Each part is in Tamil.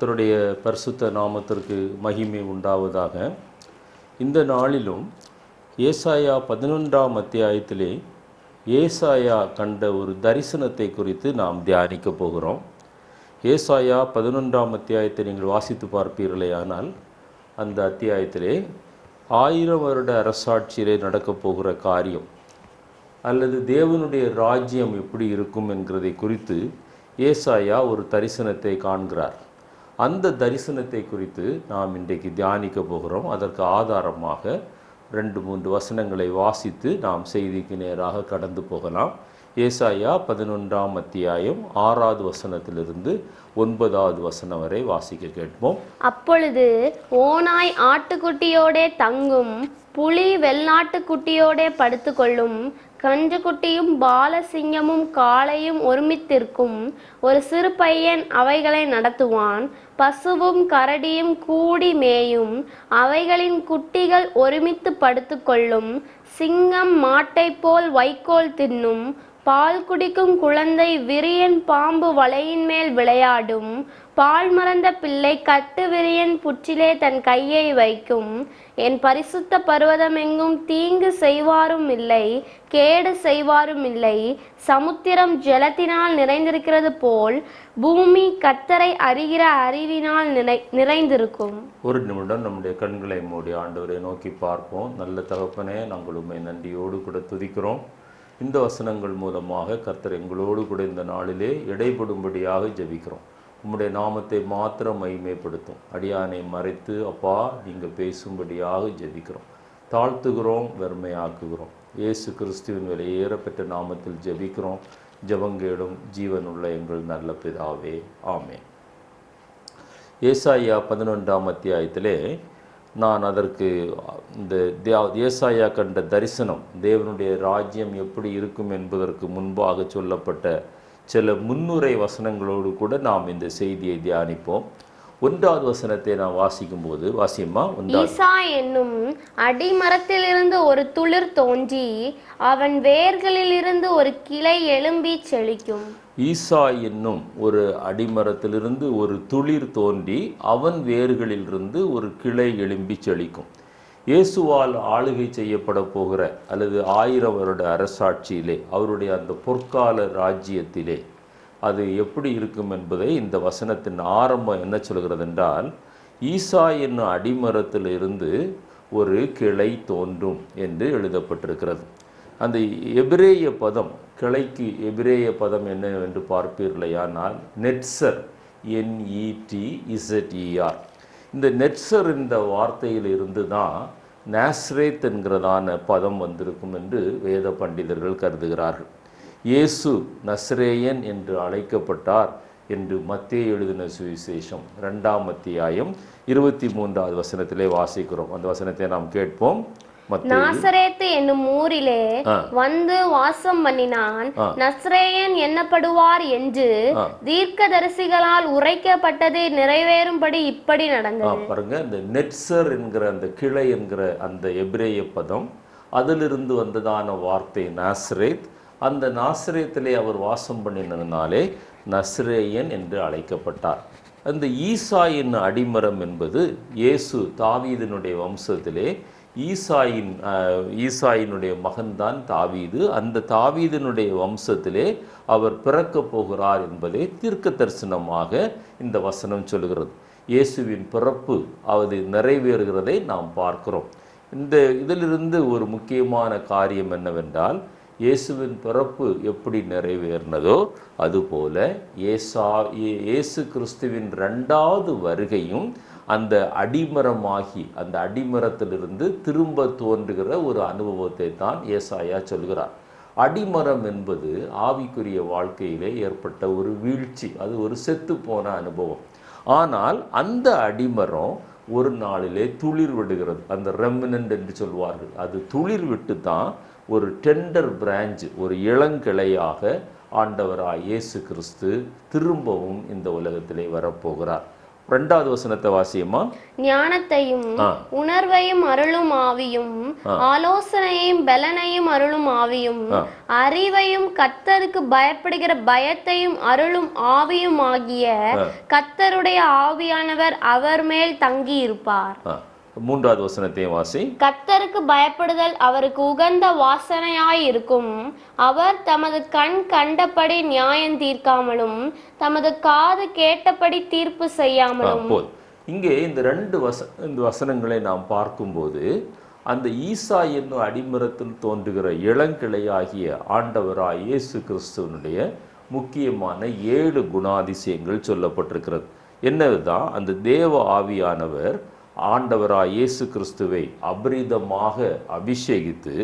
கர்த்தருடைய பரிசுத்த நாமத்திற்கு மகிமை உண்டாவதாக. இந்த நாளிலும் ஏசாயா 11ஆம் அத்தியாயத்திலே ஏசாயா கண்ட ஒரு தரிசனத்தை குறித்து நாம் தியானிக்க போகிறோம். ஏசாயா 11ஆம் அத்தியாயத்தை நீங்கள் வாசித்து பார்ப்பீர்களேயானால் அந்த அத்தியாயத்திலே 1000 வருட அரசாட்சியிலே நடக்கப் போகிற காரியம் அல்லது தேவனுடைய ராஜ்யம் எப்படி இருக்கும் என்கிறதை குறித்து ஏசாயா ஒரு தரிசனத்தை காண்கிறார். அந்த தரிசனத்தை குறித்து நாம் இன்றைக்கு தியானிக்க போகிறோம். அதற்கு ஆதாரமாக 2-3 வசனங்களை வாசித்து நாம் செய்திக்கு நேராக கடந்து போகலாம். ஏசாயா 11ஆம் அத்தியாயம் 6வது வசனத்திலிருந்து 9வது வசனம் வரை வாசிக்க கேட்போம். அப்பொழுது ஓநாய் ஆட்டுக்குட்டியோடே தங்கும், புலி வெள்ளாட்டுக்குட்டியோடே படுத்துக்கொள்ளும், கன்றுக்குட்டியும் பாலசிங்கமும் காளையும் ஒருமித்திருக்கும். ஒரு சிறு பையன் அவைகளை நடத்துவான். பசுவும் கரடியும் கூடி மேயும், அவைகளின் குட்டிகள் ஒருமித்து படுத்துக்கொள்ளும். சிங்கம் மாட்டை போல் வைக்கோல் தின்னும், பால் குடிக்கும் குழந்தை விரியன் பாம்பு வலையின் மேல் விளையாடும். பால் மறந்த பிள்ளை கட்டு விரியன் புற்றிலே தன் கையை வைக்கும். என் பரிசுத்த பர்வதமெங்கும் தீங்கு செய்வாரும் இல்லை, கேடு செய்வாரும் இல்லை. சமுத்திரம் ஜலத்தினால் நிறைந்திருக்கிறது போல் பூமி கர்த்தரை அறிகிற அறிவினால் நிறைந்திருக்கும். ஒரு நிமிடம் நம்முடைய கண்களை மூடி ஆண்டவரை நோக்கி பார்ப்போம். நல்ல தகப்பனே, நாங்கள் உம்மை நன்றியோடு கூட துதிக்கிறோம். இந்த வசனங்கள் மூலமாக கர்த்தர் எங்களோடு கூட இந்த நாளிலே இடைப்படும்படியாக ஜெபிக்கிறோம். உம்முடைய நாமத்தை மாத்திரம் மகிமைப்படுத்தும். அடியானை மறைத்து அப்பா நீங்கள் பேசும்படியாக ஜெபிக்கிறோம். தாழ்த்துகிறோம், வெறுமையாக்குகிறோம். இயேசு கிறிஸ்துவின் விலையேறப்பெற்ற நாமத்தில் ஜெபிக்கிறோம். ஜெபங்கேடும் ஜீவனுள்ள எங்கள் நல்ல பிதாவே, ஆமென். ஏசாயா 11ஆம் அத்தியாயத்திலே நான் அதற்கு இந்த ஏசாயா கண்ட தரிசனம், தேவனுடைய ராஜ்யம் எப்படி இருக்கும் என்பதற்கு முன்பாக சொல்லப்பட்ட சில முன்னுரை வசனங்களோடு கூட நாம் இந்த செய்தியை தியானிப்போம். 1வது வசனத்தை நான் வாசிக்கும் போது வாசியம்மா. ஈசா என்னும் அடிமரத்திலிருந்து ஒரு துளிர் தோன்றி அவன் வேர்களிலிருந்து ஒரு கிளை எழும்பி செழிக்கும். ஈசா என்னும் ஒரு அடிமரத்திலிருந்து ஒரு துளிர் தோன்றி அவன் வேர்களிலிருந்து ஒரு கிளை எழும்பி செழிக்கும். இயேசுவால் ஆளுகை செய்யப்பட போகிற அல்லது 1000 வருட அரசாட்சியிலே அவருடைய அந்த பொற்கால ராஜ்யத்திலே அது எப்படி இருக்கும் என்பதை இந்த வசனத்தின் ஆரம்பம் என்ன சொல்கிறது என்றால், ஈசா என்னும் அடிமரத்திலிருந்து ஒரு கிளை தோன்றும் என்று எழுதப்பட்டிருக்கிறது. அந்த எபிரேய பதம், கிளைக்கு எபிரேய பதம் என்னவென்று பார்ப்பீர்களேயானால் நெட்சர், NETZER. இந்த நெட்சர் என்ற வார்த்தையில் இருந்து தான் நாஸ்ரேத் என்கிறதான பதம் வந்திருக்கும் என்று வேத பண்டிதர்கள் கருதுகிறார்கள். இயேசு நஸ்ரேயன் என்று அழைக்கப்பட்டார் என்று மத்தேயு எழுதின சுவிசேஷம் 2ஆம் அத்தியாயம் 23வது வசனத்திலே வாசிக்கிறோம். அந்த வசனத்தை நாம் கேட்போம். நாசரேத்து என்னும் ஊரிலே வந்து வாசம் பண்ணினான். நஸ்ரேயன் எண்ணப்படுவார் என்று தீர்க்கதரிசிகளால் உரைக்கப்பட்டது நிறைவேறும்படி இப்படி நடந்தது. பாருங்க, இந்த நெட்சர் என்கிற அந்த கிளை என்கிற அந்த எபிரேய பதம், அதிலிருந்து வந்ததான வார்த்தை நாசரேத். அந்த நாசரேத்திலே அவர் வாசம் பண்ணினதுனாலே நஸ்ரேயன் என்று அழைக்கப்பட்டார். அந்த ஈசா என்னும் அடிமரம் என்பது இயேசு தாவீதினுடைய வம்சத்திலே ஈசாயினுடைய மகன்தான் தாவீது. அந்த தாவீதினுடைய வம்சத்திலே அவர் பிறக்கப் போகிறார் என்பதை தீர்க்க தரிசனமாக இந்த வசனம் சொல்கிறது. இயேசுவின் பிறப்பு அது நிறைவேறுகிறதை நாம் பார்க்கிறோம். இதிலிருந்து ஒரு முக்கியமான காரியம் என்னவென்றால், இயேசுவின் பிறப்பு எப்படி நிறைவேறினதோ அதுபோல இயேசு கிறிஸ்துவின் 2வது வருகையும் அந்த அடிமரமாகி அந்த அடிமரத்திலிருந்து திரும்ப தோன்றுகிற ஒரு அனுபவத்தை தான் ஏசாயா சொல்கிறார். அடிமரம் என்பது ஆவிக்குரிய வாழ்க்கையிலே ஏற்பட்ட ஒரு வீழ்ச்சி, அது ஒரு செத்து போன அனுபவம். ஆனால் அந்த அடிமரம் ஒரு நாளிலே துளிர் விடுகிறது. அந்த ரெமினன்ட் என்று சொல்வார்கள். அது துளிர் விட்டு தான் ஒரு டெண்டர் பிரான்ச், ஒரு இளங்கிளையாக ஆண்டவராய் இயேசு கிறிஸ்து திரும்பவும் இந்த உலகத்திலே வரப்போகிறார். 2வது வசனத்தை வாசியம்மா. ஞானத்தையும் உணர்வையும் அருளும் ஆவியும், ஆலோசனையும் பலனையும் அருளும் ஆவியும், அறிவையும் கர்த்தருக்கு பயப்படுகிற பயத்தையும் அருளும் ஆவியும் ஆகிய கர்த்தருடைய ஆவியானவர் அவர் மேல் தங்கி இருப்பார். 3வது வசனத்தையும் வாசி. கர்த்தருக்கு பயப்படுதல் அவருக்கு உகந்த வாசனையாய் இருக்கும். அவர் தமது கண் கண்டபடி நியாயம் தீர்க்காமலும் தமது காது கேட்டபடி தீர்ப்பு செய்யாமலும். இங்கே இந்த 2 வசனங்களை நாம் பார்க்கும்போது அந்த ஈசா என்னும் அடிமரத்தில் தோன்றுகிற இளங்கிளையாகிய ஆண்டவராய் இயேசு கிறிஸ்துவனுடைய முக்கியமான 7 குணாதிசயங்கள் சொல்லப்பட்டிருக்கிறது. என்னதுதான்? அந்த தேவ ஆவியானவர் ஆண்டவராய் இயேசு கிறிஸ்துவை அபரிதமாக அபிஷேகித்து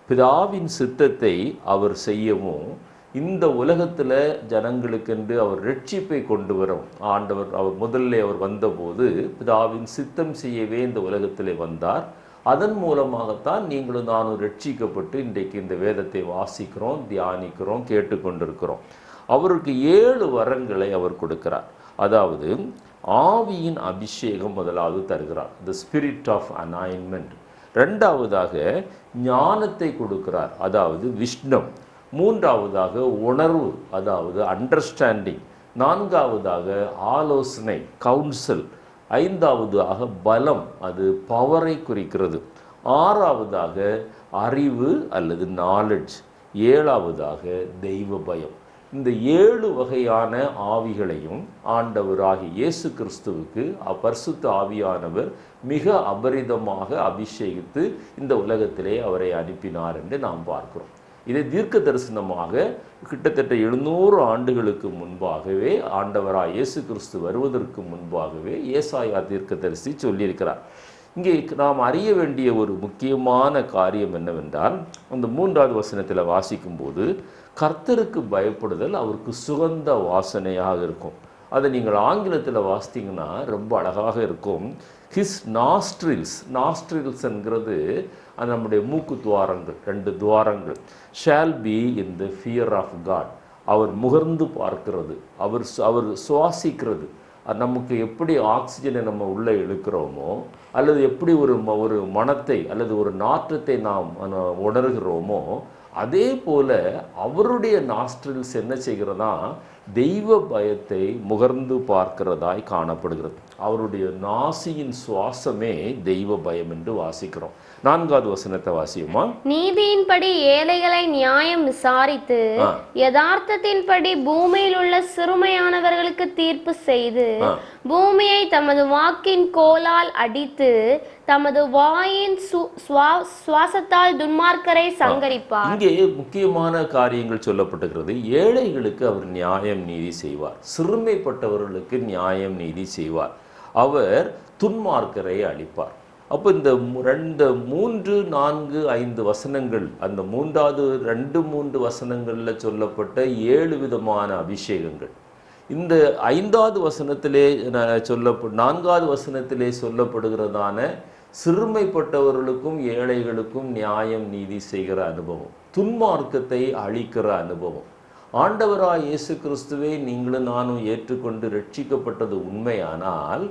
பிதாவின் சித்தத்தை அவர் செய்யவும், இந்த உலகத்தில் ஜனங்களுக்கென்று அவர் ரட்சிப்பை கொண்டு வரும். அவர் முதல்ல அவர் வந்தபோது பிதாவின் சித்தம் செய்யவே இந்த உலகத்திலே வந்தார். அதன் மூலமாகத்தான் நீங்களும் நானும் ரட்சிக்கப்பட்டு இன்றைக்கு இந்த வேதத்தை வாசிக்கிறோம், தியானிக்கிறோம், கேட்டுக்கொண்டிருக்கிறோம். அவருக்கு 7 வரங்களை அவர் கொடுக்கிறார். அதாவது ஆவியின் அபிஷேகம் முதலாவது தருகிறார், தி ஸ்பிரிட் ஆஃப் அனாயின்மெண்ட். 2வதாக ஞானத்தை கொடுக்கிறார், அதாவது விஷ்ணம். 3வதாக உணர்வு, அதாவது அண்டர்ஸ்டாண்டிங். 4வதாக ஆலோசனை, கவுன்சில். 5வதாக பலம், அது பவரை குறிக்கிறது. 6வதாக அறிவு அல்லது நாலெட்ஜ். 7வதாக தெய்வ பயம். இந்த 7 வகையான ஆவிகளையும் ஆண்டவராகிய இயேசு கிறிஸ்துவுக்கு பரிசுத்த ஆவியானவர் மிக அபரிதமாக அபிஷேகித்து இந்த உலகத்திலே அவரை அனுப்பினார் என்று நாம் பார்க்கிறோம். இதை தீர்க்க தரிசனமாக கிட்டத்தட்ட 700 ஆண்டுகளுக்கு முன்பாகவே ஆண்டவராய் இயேசு கிறிஸ்து வருவதற்கு முன்பாகவே ஏசாயா தீர்க்கதரிசி சொல்லியிருக்கிறார். இங்கே நாம் அறிய வேண்டிய ஒரு முக்கியமான காரியம் என்னவென்றால், அந்த 3வது வசனத்தில் வாசிக்கும்போது கர்த்தருக்கு பயப்படுதல் அவருக்கு சுகந்த வாசனையாக இருக்கும். அதை நீங்கள் ஆங்கிலத்தில் வாசித்தீங்கன்னா ரொம்ப அழகாக இருக்கும். ஹிஸ் நாஸ்ட்ரில்ஸ் என்கிறது அது நம்முடைய மூக்கு துவாரங்கள், 2 துவாரங்கள். Shall be in the fear of God. அவர் முகர்ந்து பார்க்கிறது, அவர் சுவாசிக்கிறது. நமக்கு எப்படி ஆக்சிஜனை நம்ம உள்ளே இழுக்கிறோமோ, அல்லது எப்படி ஒரு மனத்தை அல்லது ஒரு நாற்றத்தை நாம் உணர்கிறோமோ, அதே போல அவருடைய நாஸ்ட்ரில்ஸ் என்ன செய்கிறதா? தெய்வ பயத்தை முகர்ந்து பார்க்கிறதாய் காணப்படுகிறது. அவருடைய நாசியின் சுவாசமே தெய்வ பயம் என்று வாசிக்கிறோம். 4வது வசனத்தை வாசியுமா. நீதியின்படி ஏழைகளை நியாயம் விசாரித்து யதார்த்தத்தின்படி பூமியில் உள்ள சிறுமையானவர்களுக்கு தீர்ப்பு செய்து பூமியை தமது வாக்கின் கோலால் அடித்து தமது வாயின் சுவாசத்தால் துன்மார்க்கரை சங்கரிப்பார். இங்கே முக்கியமான காரியங்கள் சொல்லப்பட்டிருக்கிறது. ஏழைகளுக்கு அவர் நியாயம் நீதி செய்வார், சிறுமைப்பட்டவர்களுக்கு நியாயம் நீதி செய்வார், அவர் துன்மார்க்கரை அழிப்பார். அப்போ இந்த 3, 4, 5 வசனங்கள், அந்த 2-3 வசனங்களில் சொல்லப்பட்ட 7 விதமான அபிஷேகங்கள், இந்த 5வது வசனத்திலே 4வது வசனத்திலே சொல்லப்படுகிறதான சிறுமைப்பட்டவர்களுக்கும் ஏழைகளுக்கும் நியாயம் நீதி செய்கிற அனுபவம், துன்மார்க்கத்தை அழிக்கிற அனுபவம். ஆண்டவராய் இயேசு கிறிஸ்துவை நீங்களும் நானும் ஏற்றுக்கொண்டு ரட்சிக்கப்பட்டது உண்மையானால்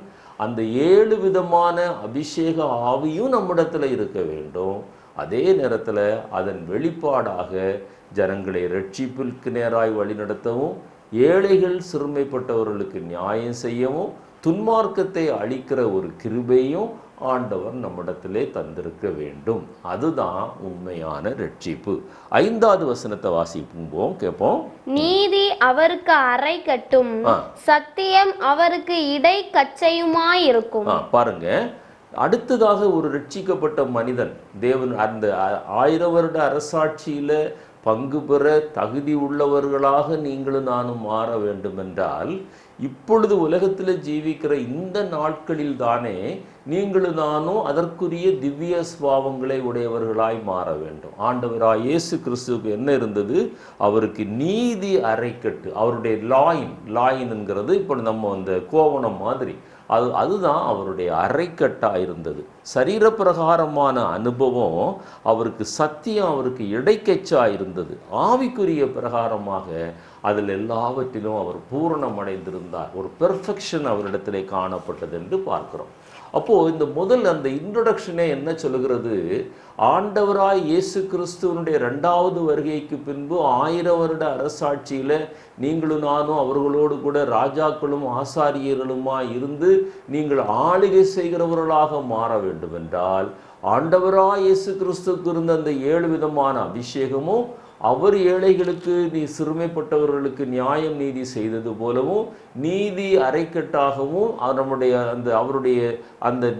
அந்த 7 விதமான அபிஷேக ஆவியும் நம்மிடத்தில் இருக்க வேண்டும். அதே நேரத்தில் அதன் வெளிப்பாடாக ஜனங்களை ரட்சிப்பிற்கு நேராய் வழிநடத்தவும், ஏழைகள் சிறுமைப்பட்டவர்களுக்கு நியாயம் செய்யவும், துன்மார்க்கத்தை அழிக்கிற ஒரு கிருபையும் ஆண்டவர் நம்மிடத்திலே தந்திருக்க வேண்டும். அதுதான் உண்மையான ரட்சிப்பு. 5வது வசனத்தை வாசிப்போம், கேட்போம். நீதி அவருக்கு அரை கட்டும், சத்தியம் அவருக்கு இடை கச்சையுமாய் இருக்கும். பாருங்க, அடுத்ததாக ஒரு ரட்சிக்கப்பட்ட மனிதன் தேவன் அந்த 1000 வருட அரசாட்சியில பங்கு பெற தகுதி உள்ளவர்களாக நீங்களும் நானும் மாற வேண்டும் என்றால், இப்பொழுது உலகத்தில் ஜீவிக்கிற இந்த நாட்களில் தானே நீங்களும் நானும் அதற்குரிய திவ்ய சுபாவங்களை உடையவர்களாய் மாற வேண்டும். ஆண்டவராய் இயேசு கிறிஸ்துவுக்கு என்ன இருந்தது? அவருக்கு நீதி அரைக்கட்டு, அவருடைய லாயின் என்கிறது இப்போ நம்ம அந்த கோவணம் மாதிரி, அதுதான் அவருடைய அரைக்கட்டாக இருந்தது. சரீரப்பிரகாரமான அனுபவம் அவருக்கு சத்தியம், அவருக்கு இடைக்கச்சா இருந்தது. ஆவிக்குரிய பிரகாரமாக அதில் எல்லாவற்றிலும் அவர் பூரணம் அடைந்திருந்தார். ஒரு பெர்ஃபெக்ஷன் அவரிடத்திலே காணப்பட்டது என்று பார்க்கிறோம். அப்போது இந்த முதல் அந்த இன்ட்ரொடக்ஷனே என்ன சொல்லுகிறது? ஆண்டவராய் இயேசு கிறிஸ்துவனுடைய 2வது வருகைக்கு பின்பு 1000 வருட அரசாட்சியில் நீங்களும் நானும் அவர்களோடு கூட ராஜாக்களும் ஆசாரியர்களுமாய் இருந்து நீங்கள் ஆளுகை செய்கிறவர்களாக மாற வேண்டும் என்றால், ஆண்டவராய் இயேசு கிறிஸ்துவுக்கு இருந்த அந்த 7 விதமான அபிஷேகமும், அவர் ஏழைகளுக்கு நீ சிறுமைப்பட்டவர்களுக்கு நியாயம் நீதி செய்தது போலவும், நீதி அரைக்கட்டாகவும் அவருடைய அந்த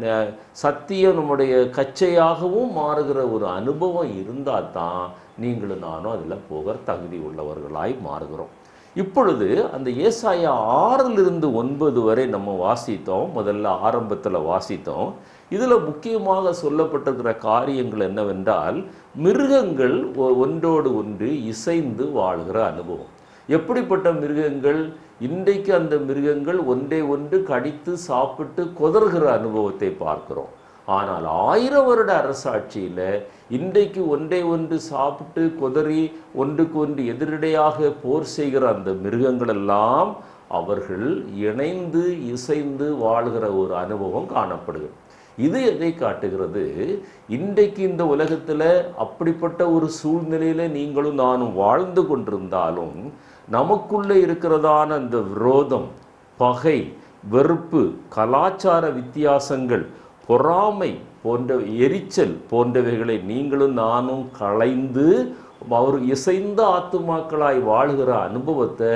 சத்தியம் நம்முடைய கச்சையாகவும் மாறுகிற ஒரு அனுபவம் இருந்தால் தான் நீங்களும் நானும் அதில் போக தகுதி உள்ளவர்களாய் மாறுகிறோம். இப்பொழுது அந்த ஏசாயா 6-9 வரை நம்ம வாசித்தோம். முதல்ல ஆரம்பத்தில் வாசித்தோம். இதில் முக்கியமாக சொல்லப்பட்டிருக்கிற காரியங்கள் என்னவென்றால், மிருகங்கள் ஒன்றோடு ஒன்று இசைந்து வாழ்கிற அனுபவம். எப்படிப்பட்ட மிருகங்கள்? இன்றைக்கு அந்த மிருகங்கள் ஒன்றை ஒன்று கடித்து சாப்பிட்டு கொதறுகிற அனுபவத்தை பார்க்கிறோம். ஆனால் 1000 வருட அரசாட்சியில் இன்றைக்கு ஒன்றை ஒன்று சாப்பிட்டு கொதறி ஒன்றுக்கு ஒன்று எதிரடையாக போர் செய்கிற அந்த மிருகங்கள் எல்லாம் அவர்கள் இணைந்து இசைந்து வாழ்கிற ஒரு அனுபவம் காணப்படுகிறது. இது எதை காட்டுகிறது? இன்றைக்கு இந்த உலகத்தில் அப்படிப்பட்ட ஒரு சூழ்நிலையில் நீங்களும் நானும் வாழ்ந்து கொண்டிருந்தாலும் நமக்குள்ளே இருக்கிறதான அந்த விரோதம், பகை, வெறுப்பு, கலாச்சார வித்தியாசங்கள், பொறாமை போன்ற எரிச்சல் போன்றவைகளை நீங்களும் நானும் களைந்து அவர் இசைந்த ஆத்துமாக்களாய் வாழ்கிற அனுபவத்தை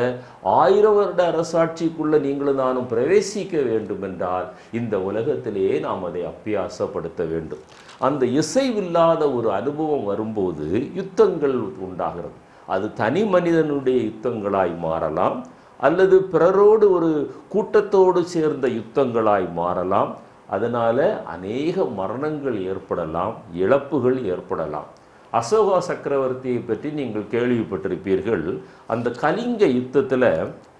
1000 வருட அரசாட்சிக்குள்ள நீங்களும் நானும் பிரவேசிக்க வேண்டும் என்றால் இந்த உலகத்திலேயே நாம் அதை அபியாசப்படுத்த வேண்டும். அந்த இசைவில்லாத ஒரு அனுபவம் வரும்போது யுத்தங்கள் உண்டாகிறது. அது தனி மனிதனுடைய யுத்தங்களாய் மாறலாம், அல்லது பிறரோடு ஒரு கூட்டத்தோடு சேர்ந்த யுத்தங்களாய் மாறலாம். அதனால் அநேக மரணங்கள் ஏற்படலாம், இழப்புகள் ஏற்படலாம். அசோகா சக்கரவர்த்தியை பற்றி நீங்கள் கேள்விப்பட்டிருப்பீர்கள். அந்த கலிங்க யுத்தத்தில்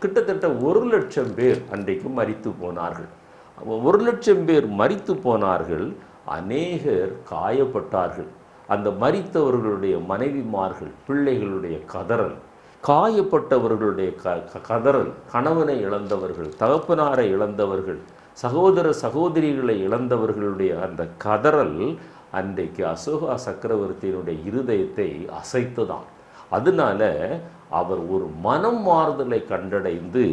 கிட்டத்தட்ட 1,00,000 பேர் அன்றைக்கு மரித்து போனார்கள். 1,00,000 பேர் மரித்து போனார்கள். அநேகர் காயப்பட்டார்கள். அந்த மரித்தவர்களுடைய மனைவிமார்கள், பிள்ளைகளுடைய கதறல், காயப்பட்டவர்களுடைய கதறல், கணவனை இழந்தவர்கள், தகப்பனாரை இழந்தவர்கள், சகோதர சகோதரிகளை இழந்தவர்களுடைய அந்த கதறல் அன்றைக்கு அசோகா சக்கரவர்த்தியினுடைய இருதயத்தை அசைத்துதான். அதனால அவர் ஒரு மனம் மாறுதலை கண்டடைந்து,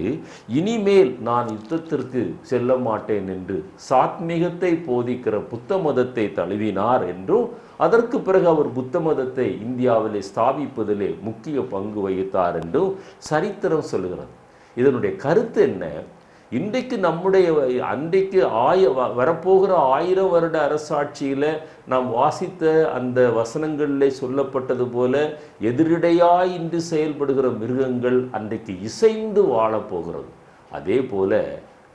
இனிமேல் நான் யுத்தத்திற்கு செல்ல மாட்டேன் என்று சாத்மீகத்தை போதிக்கிற புத்த மதத்தை தழுவினார் என்றும், அதற்கு பிறகு அவர் புத்த மதத்தை இந்தியாவிலே ஸ்தாபிப்பதிலே முக்கிய பங்கு வகித்தார் என்றும் சரித்திரம் சொல்லுகிறது. இதனுடைய கருத்து என்ன? இன்றைக்கு அன்றைக்கு வரப்போகிற 1000 வருட அரசாட்சியில் நாம் வாசித்த அந்த வசனங்களிலே சொல்லப்பட்டது போல எதிரிடையாய் இன்று செயல்படுகிற மிருகங்கள் அன்றைக்கு இசைந்து வாழப்போகிறது. அதே போல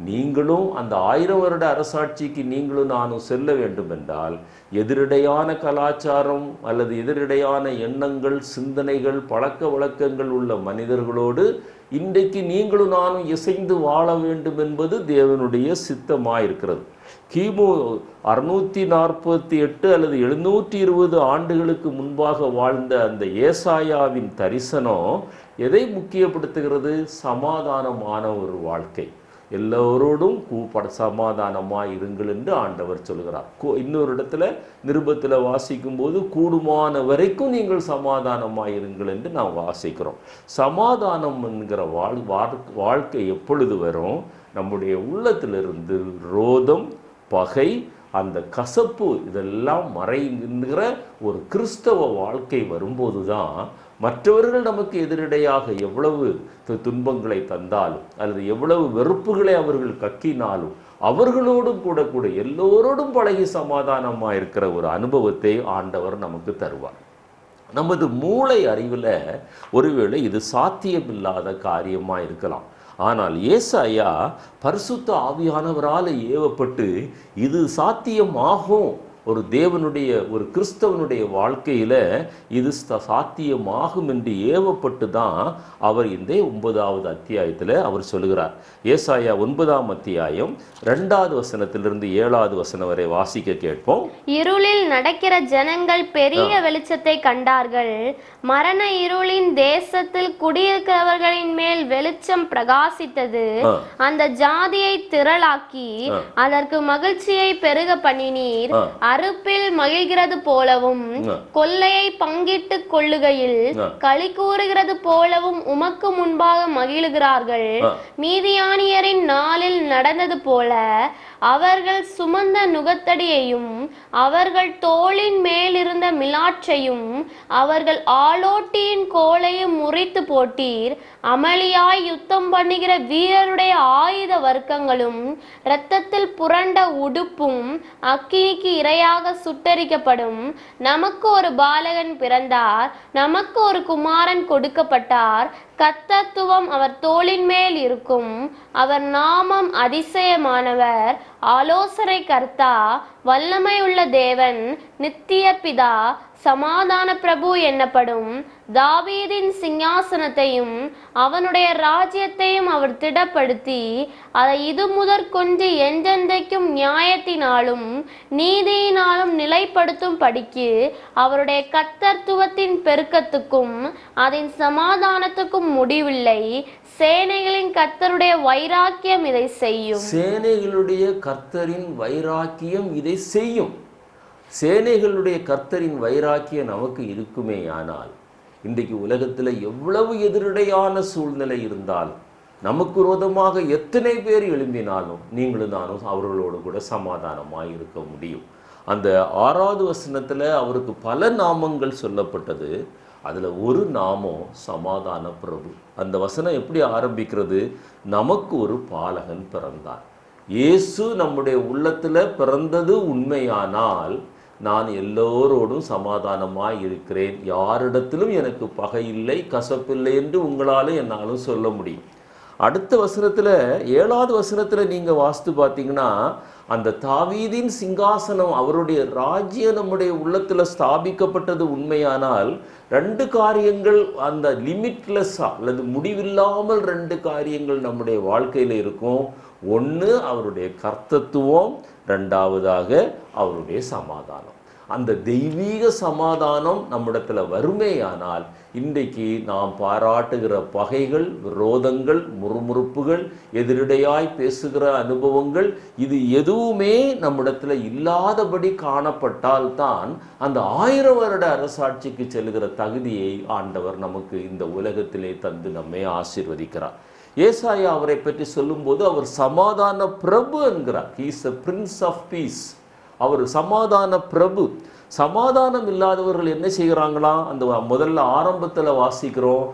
நீங்களும் அந்த 1000 வருட அரசாட்சிக்கு நீங்களும் நானும் செல்ல வேண்டும் என்றால், எதிரிடையான கலாச்சாரம் அல்லது எதிரிடையான எண்ணங்கள், சிந்தனைகள், பழக்க வழக்கங்கள் உள்ள மனிதர்களோடு இன்றைக்கு நீங்களும் நானும் இசைந்து வாழ வேண்டும் என்பது தேவனுடைய சித்தமாயிருக்கிறது. கிமு 648 அல்லது 720 ஆண்டுகளுக்கு முன்பாக வாழ்ந்த அந்த ஏசாயாவின் தரிசனம் எதை முக்கியப்படுத்துகிறது? சமாதானமான ஒரு வாழ்க்கை, எல்லோரோடும் சமாதானமாய் இருங்கள் என்று ஆண்டவர் சொல்கிறார். இன்னொரு இடத்துல நிருபத்தில் வாசிக்கும் போது கூடுமான வரைக்கும் நீங்கள் சமாதானமாய் இருங்கள் என்று நாம் வாசிக்கிறோம். சமாதானம் என்கிற வாழ்க்கை எப்பொழுது வரும்? நம்முடைய உள்ளத்திலிருந்து ரோதம், பகை, அந்த கசப்பு இதெல்லாம் மறைகின்ற ஒரு கிறிஸ்தவ வாழ்க்கை வரும்போது தான் மற்றவர்கள் நமக்கு எதிரடையாக எவ்வளவு துன்பங்களை தந்தாலும் அல்லது எவ்வளவு வெறுப்புகளை அவர்கள் கக்கினாலும் அவர்களோடும் கூட எல்லோரோடும் பழகி சமாதானமாக இருக்கிற ஒரு அனுபவத்தை ஆண்டவர் நமக்கு தருவார். நமது மூளை அறிவில் ஒருவேளை இது சாத்தியமில்லாத காரியமாக இருக்கலாம். ஆனால் ஏசாயா பரிசுத்த ஆவியானவரால் ஏவப்பட்டு இது சாத்தியமாகும் ஒரு தேவனுடைய ஒரு கிறிஸ்தவனுடைய வாழ்க்கையில இது சாத்தியமாகும் என்று ஏவப்பட்டு தான் அவர் இந்த 9வது அத்தியாயத்தில் அவர் சொல்லுகிறார். ஏசாயா 9ஆம் அத்தியாயம் 2வது வசனத்திலிருந்து 7வது வசனம் வரை வாசிக்க கேட்போம். இருளில் நடக்கிற ஜனங்கள் பெரிய வெளிச்சத்தை கண்டார்கள். மரண இருளின் தேசத்தில் குடியிருக்கிறவர்களின் மேல் வெளிச்சம் பிரகாசித்தது. அந்த ஜாதியை திரளாக்கி அதற்கு மகிழ்ச்சியை பெருக பண்ணினீர். அறுப்பில் மகிழ்கிறது போலவும் கொள்ளையை பங்கிட்டு கொள்ளுகையில் களி கூறுகிறது போலவும் உமக்கு முன்பாக மகிழுகிறார்கள். மீதியானியரின் நாளில் நடந்தது போல அவர்கள் சுமந்த நுகத்தடியையும் அவர்கள் தோளின் மேலிருந்த மிலாற்றையும் அவர்கள் ஆளோட்டியின் கோலையும் முறித்து போட்டீர். அமளியாய் யுத்தம் பண்ணுகிற வீரருடைய ஆயுத வர்க்கங்களும் இரத்தத்தில் புரண்ட உடுப்பும் அக்கினிக்கு இரையாக சுட்டரிக்கப்படும். நமக்கு ஒரு பாலகன் பிறந்தார், நமக்கு ஒரு குமாரன் கொடுக்கப்பட்டார். கர்த்தத்துவம் அவர் தோளின் மேல் இருக்கும். அவர் நாமம் அதிசயமானவர், ஆலோசனை கர்த்தா, வல்லமை உள்ள தேவன், நித்திய பிதா, சமாதான பிரபு என்னப்படும். தாவீதின் சிங்காசனத்தையும் அவனுடைய ராஜ்யத்தையும் அவர் திடப்படுத்தி அதை இது முதற்கொண்டு என்றென்றைக்கும் நியாயத்தினாலும் நீதியினாலும் நிலைப்படுத்தும் படிக்கு அவருடைய கர்த்தத்துவத்தின் பெருக்கத்துக்கும் அதன் சமாதானத்துக்கும் முடிவில்லை. சேனைகளின் கர்த்தருடைய வைராக்கியம் இதை செய்யும். சேனைகளுடைய கர்த்தரின் வைராக்கியம் இதை செய்யும். சேனைகளுடைய கர்த்தரின் வைராக்கியம் நமக்கு இருக்குமே. ஆனால் இன்றைக்கு உலகத்தில் எவ்வளவு எதிரடையான சூழ்நிலை இருந்தாலும், நமக்கு விரோதமாக எத்தனை பேர் எழும்பினாலும் நீங்களும் நானும் அவர்களோடு கூட சமாதானமாக இருக்க முடியும். அந்த 6வது வசனத்தில் அவருக்கு பல நாமங்கள் சொல்லப்பட்டது. அதில் ஒரு நாமம் சமாதான பிரபு. அந்த வசனம் எப்படி ஆரம்பிக்கிறது? நமக்கு ஒரு பாலகன் பிறந்தார். இயேசு நம்முடைய உள்ளத்தில் பிறந்தது உண்மையானால் நான் எல்லோரோடும் சமாதானமாய் இருக்கிறேன், யாரிடத்திலும் எனக்கு பகை இல்லை, கசப்பில்லை என்று உங்களாலும் என்னாலும் சொல்ல முடியும். அடுத்த வசனத்தில் 7வது வசனத்தில் நீங்கள் வாசித்து பார்த்தீங்கன்னா, அந்த தாவீதின் சிங்காசனம் அவருடைய ராஜ்யம் நம்முடைய உள்ளத்தில் ஸ்தாபிக்கப்பட்டது உண்மையானால் 2 காரியங்கள் அந்த லிமிட்லெஸ்ஸாக அல்லது முடிவில்லாமல் 2 காரியங்கள் நம்முடைய வாழ்க்கையில் இருக்கும். ஒன்று அவருடைய கர்த்தத்துவம், 2வதாக அவருடைய சமாதானம். அந்த தெய்வீக சமாதானம் நம்மிடத்தில் வறுமையானால் இன்றைக்கு நாம் பாராட்டுகிற பகைகள், விரோதங்கள், முறுமுறுப்புகள், எதிரிடையாய் பேசுகிற அனுபவங்கள், இது எதுவுமே நம்மிடத்தில் இல்லாதபடி காணப்பட்டால் தான் அந்த 1000 வருட அரசாட்சிக்கு செல்கிற தகுதியை ஆண்டவர் நமக்கு இந்த உலகத்திலே தந்து நம்மை ஆசீர்வதிக்கிறார். ஏசாயா அவரை பற்றி சொல்லும்போது அவர் சமாதான பிரபு என்கிறார். He is a prince of peace. அவர் சமாதான பிரபு. சமாதானம் இல்லாதவர்கள் என்ன செய்கிறாங்களா? அந்த முதல்ல ஆரம்பத்தில் வாசிக்கிறோம்,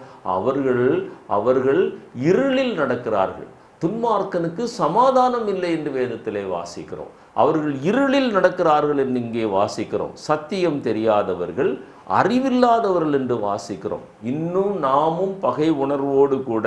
அவர்கள் இருளில் நடக்கிறார்கள். துன்மார்க்கனுக்கு சமாதானம் இல்லை என்று வேதத்திலே வாசிக்கிறோம். அவர்கள் இருளில் நடக்கிறார்கள் என்று இங்கே வாசிக்கிறோம். சத்தியம் தெரியாதவர்கள், அறிவில்லாதவர்கள் என்று வாசிக்கிறோம். இன்னும் நாமும் பகை உணர்வோடு கூட